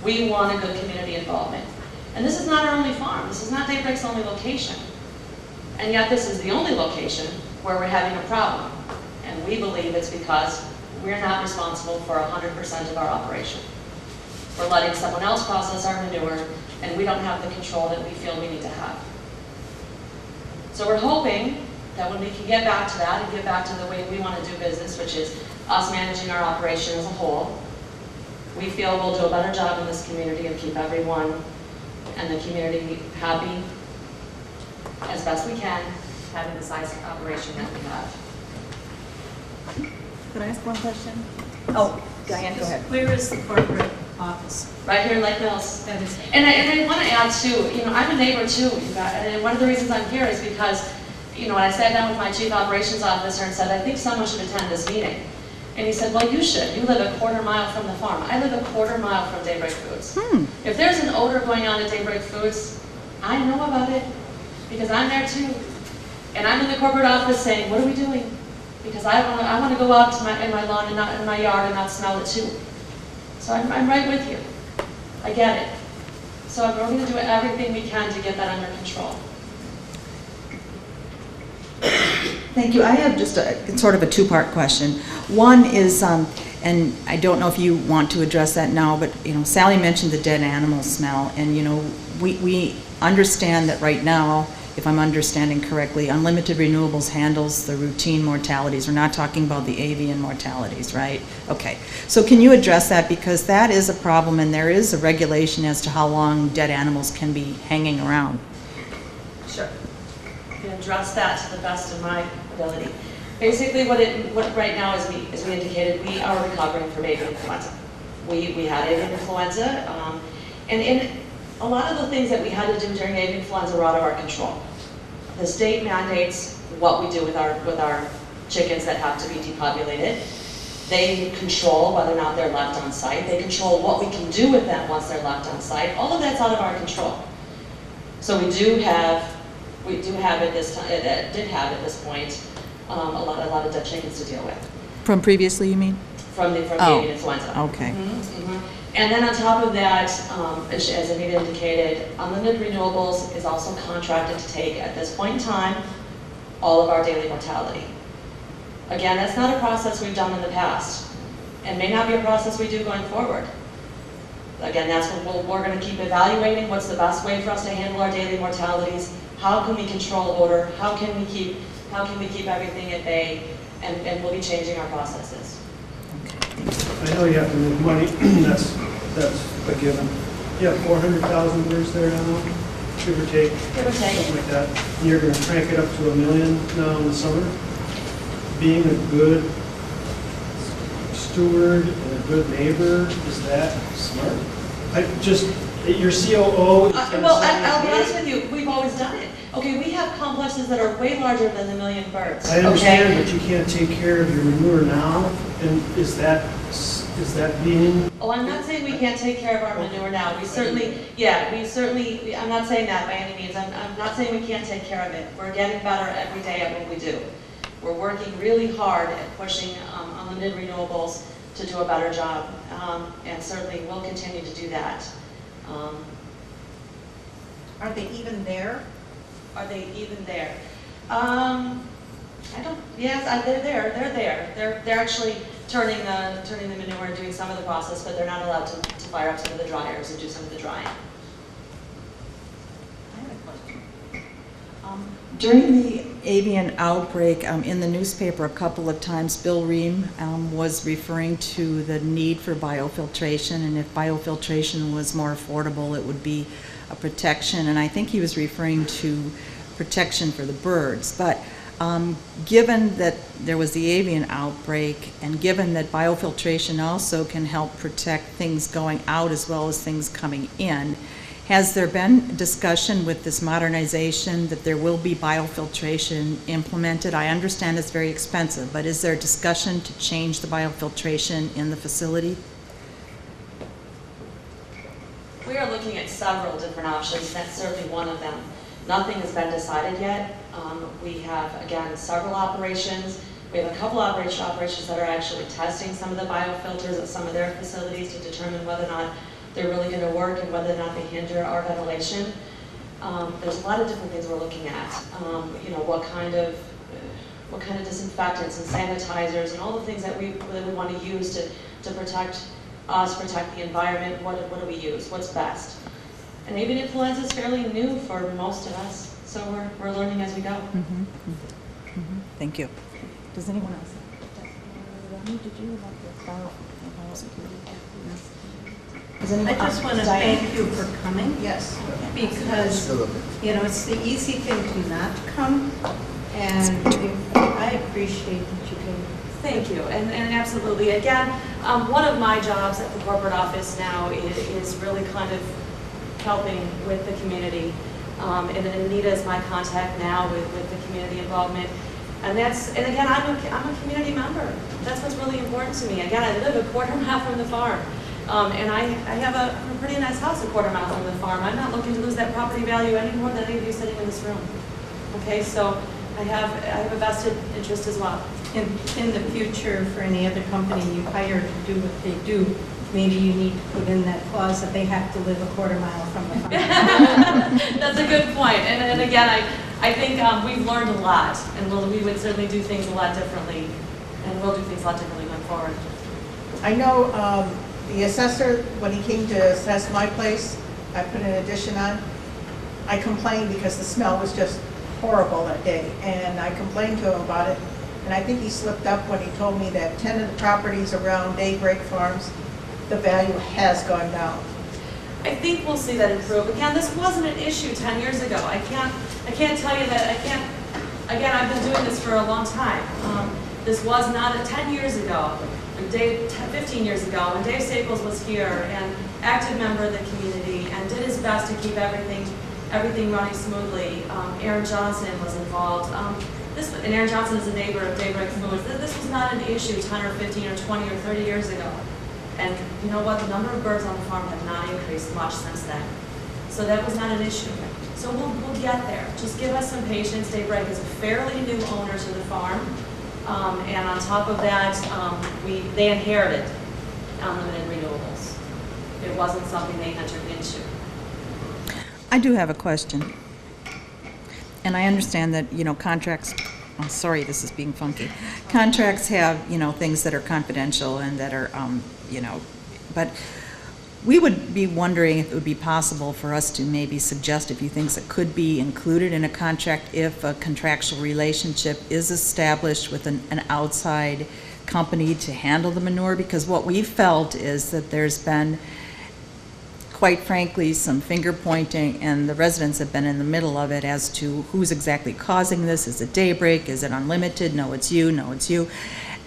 O: We want a good community involvement. And this is not our only farm. This is not Daybreak's only location. And yet this is the only location where we're having a problem. And we believe it's because we're not responsible for 100% of our operation. We're letting someone else process our manure, and we don't have the control that we feel we need to have. So we're hoping that when we can get back to that and get back to the way we want to do business, which is us managing our operation as a whole, we feel we'll do a better job in this community and keep everyone and the community happy as best we can, having the size of operation that we have.
E: Could I ask one question? Oh, Diane, go ahead.
I: Where is the corporate office?
O: Right here in Lake Mills.
I: That is.
O: And I want to add too, I'm a neighbor too, you guys, and one of the reasons I'm here is because, when I sat down with my Chief Operations Officer and said, I think someone should attend this meeting. And he said, well, you should. You live a quarter mile from the farm. I live a quarter mile from Daybreak Foods. If there's an odor going on at Daybreak Foods, I know about it because I'm there too. And I'm in the corporate office saying, what are we doing? Because I want to go out to in my lawn and not in my yard and not smell it too. So I'm right with you. I get it. So we're going to do everything we can to get that under control.
E: Thank you. I have just sort of a two-part question. One is, and I don't know if you want to address that now, but Sally mentioned the dead animal smell, and we understand that right now, if I'm understanding correctly, Unlimited Renewables handles the routine mortalities. We're not talking about the avian mortalities, right? Okay. So can you address that, because that is a problem, and there is a regulation as to how long dead animals can be hanging around.
O: Sure. I can address that to the best of my ability. Basically, what right now, as we indicated, we are recovering from avian influenza. We had avian influenza, and in a lot of the things that we had to do during avian influenza were out of our control. The state mandates what we do with our chickens that have to be depopulated. They control whether or not they're left on site. They control what we can do with them once they're left on site. All of that's out of our control. So we did have at this point a lot of dead chickens to deal with.
E: From previously, you mean?
O: From the avian influenza.
E: Okay.
O: And then on top of that, as Anita indicated, Unlimited Renewables is also contracted to take, at this point in time, all of our daily mortality. Again, that's not a process we've done in the past, and may not be a process we do going forward. Again, that's what we're going to keep evaluating. What's the best way for us to handle our daily mortalities? How can we control odor? How can we keep everything at bay? And we'll be changing our processes.
Q: I know you have to make money, that's a given. You have 400,000 birds there now, give or take.
O: Give or take.
Q: Something like that. And you're going to crank it up to 1 million now in the summer. Being a good steward and a good neighbor, is that smart? Your COO.
O: Well, I'll be honest with you, we've always done it. Okay, we have complexes that are way larger than the 1 million birds.
Q: I understand, but you can't take care of your manure now, and is that being?
O: Oh, I'm not saying we can't take care of our manure now. I'm not saying that by any means. I'm not saying we can't take care of it. We're getting better every day at what we do. We're working really hard at pushing Unlimited Renewables to do a better job, and certainly we'll continue to do that.
P: Are they even there?
O: Are they even there? Yes, they're there. They're there. They're actually turning the manure and doing some of the process, but they're not allowed to fire up some of the dryers and do some of the drying.
E: I have a question. During the avian outbreak, in the newspaper a couple of times, Bill Ream was referring to the need for biofiltration, and if biofiltration was more affordable, it would be a protection, and I think he was referring to protection for the birds. But
A: Given that there was the avian outbreak, and given that biofiltration also can help protect things going out as well as things coming in, has there been discussion with this modernization that there will be biofiltration implemented? I understand it's very expensive, but is there discussion to change the biofiltration in the facility?
O: We are looking at several different options. That's certainly one of them. Nothing has been decided yet. We have, again, several operations. We have a couple operations that are actually testing some of the biofilters at some of their facilities to determine whether or not they're really going to work and whether or not they hinder our ventilation. There's a lot of different things we're looking at. You know, what kind of disinfectants and sanitizers and all the things that we want to use to protect us, protect the environment. What do we use? What's best? And avian influenza is fairly new for most of us, so we're learning as we go.
A: Thank you. Does anyone else? Did you about the biosecurity?
I: I just want to thank you for coming.
P: Yes.
I: Because, you know, it's the easy thing to not come, and I appreciate that you came.
O: Thank you, and absolutely. Again, one of my jobs at the corporate office now is really kind of helping with the community. And Anita is my contact now with the community involvement. And again, I'm a community member. That's what's really important to me. Again, I live a quarter mile from the farm. And I have a pretty nice house a quarter mile from the farm. I'm not looking to lose that property value any more than any of you sitting in this room. Okay, so I have a vested interest as well.
I: In the future, for any other company you hire to do what they do, maybe you need to put in that clause that they have to live a quarter mile from the farm.
O: That's a good point. And again, I think we've learned a lot, and we would certainly do things a lot differently, and we'll do things a lot differently going forward.
P: I know the assessor, when he came to assess my place, I put an addition on. I complained because the smell was just horrible that day, and I complained to him about it. And I think he slipped up when he told me that 10 of the properties around Daybreak Farms, the value has gone down.
O: I think we'll see that improve. Again, this wasn't an issue 10 years ago. I can't tell you that. Again, I've been doing this for a long time. This was not 10 years ago, 15 years ago, when Dave Staples was here, and active member of the community, and did his best to keep everything running smoothly. Aaron Johnson was involved. And Aaron Johnson is a neighbor of Daybreak Foods. This was not an issue 10 or 15 or 20 or 30 years ago. And you know what? The number of birds on the farm have not increased much since then. So that was not an issue. So we'll get there. Just give us some patience. Daybreak is a fairly new owner to the farm. And on top of that, they inherited unlimited renewables. It wasn't something they entered into.
A: I do have a question. And I understand that, you know, contracts, I'm sorry, this is being funky. Contracts have, you know, things that are confidential and that are, you know, but we would be wondering if it would be possible for us to maybe suggest a few things that could be included in a contract if a contractual relationship is established with an outside company to handle the manure, because what we've felt is that there's been, quite frankly, some finger pointing, and the residents have been in the middle of it as to who's exactly causing this. Is it Daybreak? Is it Unlimited? No, it's you. No, it's you.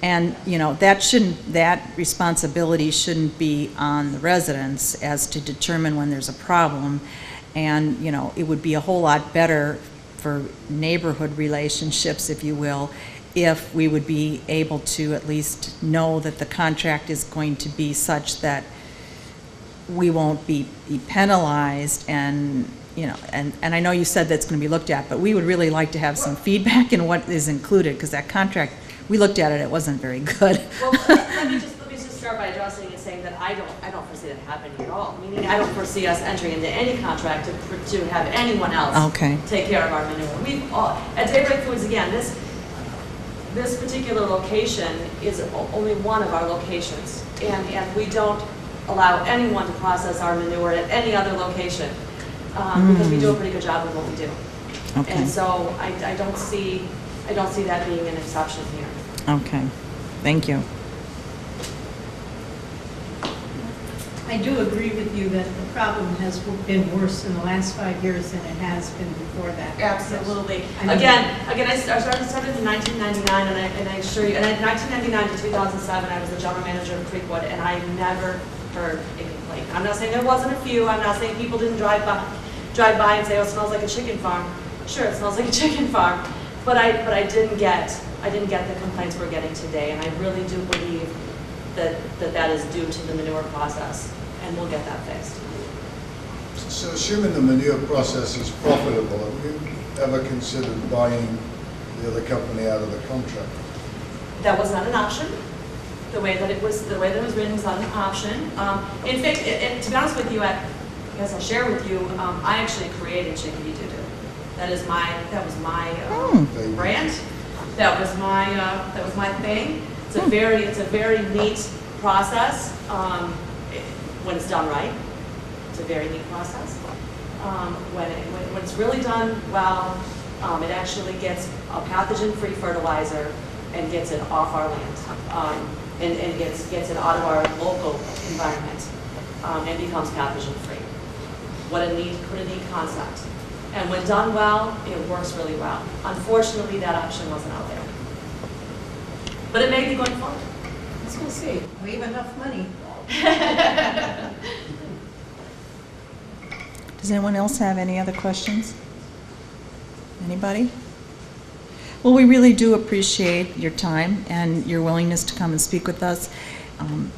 A: And, you know, that responsibility shouldn't be on the residents as to determine when there's a problem. And, you know, it would be a whole lot better for neighborhood relationships, if you will, if we would be able to at least know that the contract is going to be such that we won't be penalized, and, you know, and I know you said that's going to be looked at, but we would really like to have some feedback in what is included, because that contract, we looked at it, it wasn't very good.
O: Well, let me just start by addressing and saying that I don't foresee that happening at all. Meaning, I don't foresee us entering into any contract to have anyone else take care of our manure. At Daybreak Foods, again, this particular location is only one of our locations, and we don't allow anyone to process our manure at any other location, because we do a pretty good job of what we do.
A: Okay.
O: And so I don't see that being an exception here.
A: Okay, thank you.
I: I do agree with you that the problem has been worse in the last 5 years than it has been before that.
O: Absolutely.
I: I mean-
O: Again, I started in 1999, and I assure you, and in 1999 to 2007, I was the general manager of Creekwood, and I never heard a complaint. I'm not saying there wasn't a few. I'm not saying people didn't drive by and say, "Oh, it smells like a chicken farm." Sure, it smells like a chicken farm, but I didn't get the complaints we're getting today, and I really do believe that is due to the manure process, and we'll get that fixed.
D: So assuming the manure process is profitable, have you ever considered buying the other company out of the contract?
O: That was not an option. The way that it was written was not an option. In fact, and to be honest with you, I guess I'll share with you, I actually created Chickadee Doo Doo. That was my brand. That was my thing. It's a very neat process when it's done right. It's a very neat process. When it's really done well, it actually gets a pathogen-free fertilizer and gets it off our land, and gets it out of our local environment, and becomes pathogen-free. What a neat concept. And when done well, it works really well. Unfortunately, that option wasn't out there. But it may be going forward.
I: We'll see. We have enough money.
A: Does anyone else have any other questions? Anybody? Well, we really do appreciate your time and your willingness to come and speak with us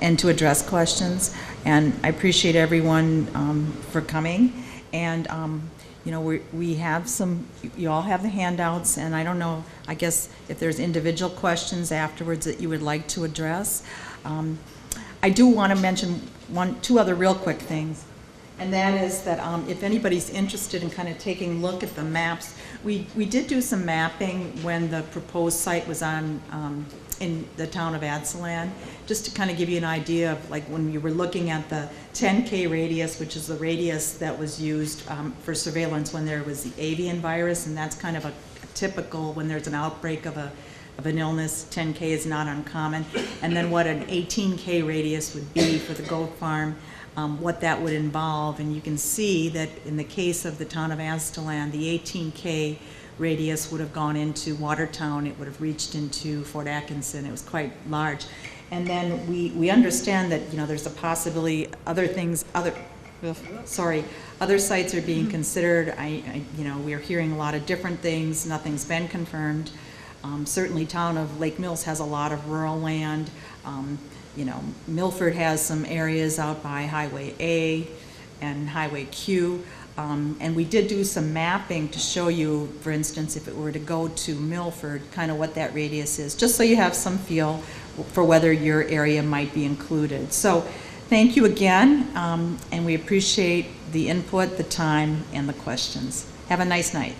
A: and to address questions. And I appreciate everyone for coming. And you know, we have some, you all have the handouts, and I don't know, I guess if there's individual questions afterwards that you would like to address. I do want to mention two other real quick things. And that is that if anybody's interested in kind of taking a look at the maps, we did do some mapping when the proposed site was on in the town of Ypsilanti, just to kind of give you an idea of like when you were looking at the 10K radius, which is the radius that was used for surveillance when there was the avian virus, and that's kind of a typical when there's an outbreak of an illness. 10K is not uncommon. And then what an 18K radius would be for the goat farm, what that would involve. And you can see that in the case of the town of Ypsilanti, the 18K radius would have gone into Watertown. It would have reached into Fort Atkinson. It was quite large. And then we understand that, you know, there's a possibility other sites are being considered. You know, we're hearing a lot of different things. Nothing's been confirmed. Certainly town of Lake Mills has a lot of rural land. You know, Milford has some areas out by Highway A and Highway Q. And we did do some mapping to show you, for instance, if it were to go to Milford, kind of what that radius is, just so you have some feel for whether your area might be included. So thank you again, and we appreciate the input, the time, and the questions. Have a nice night.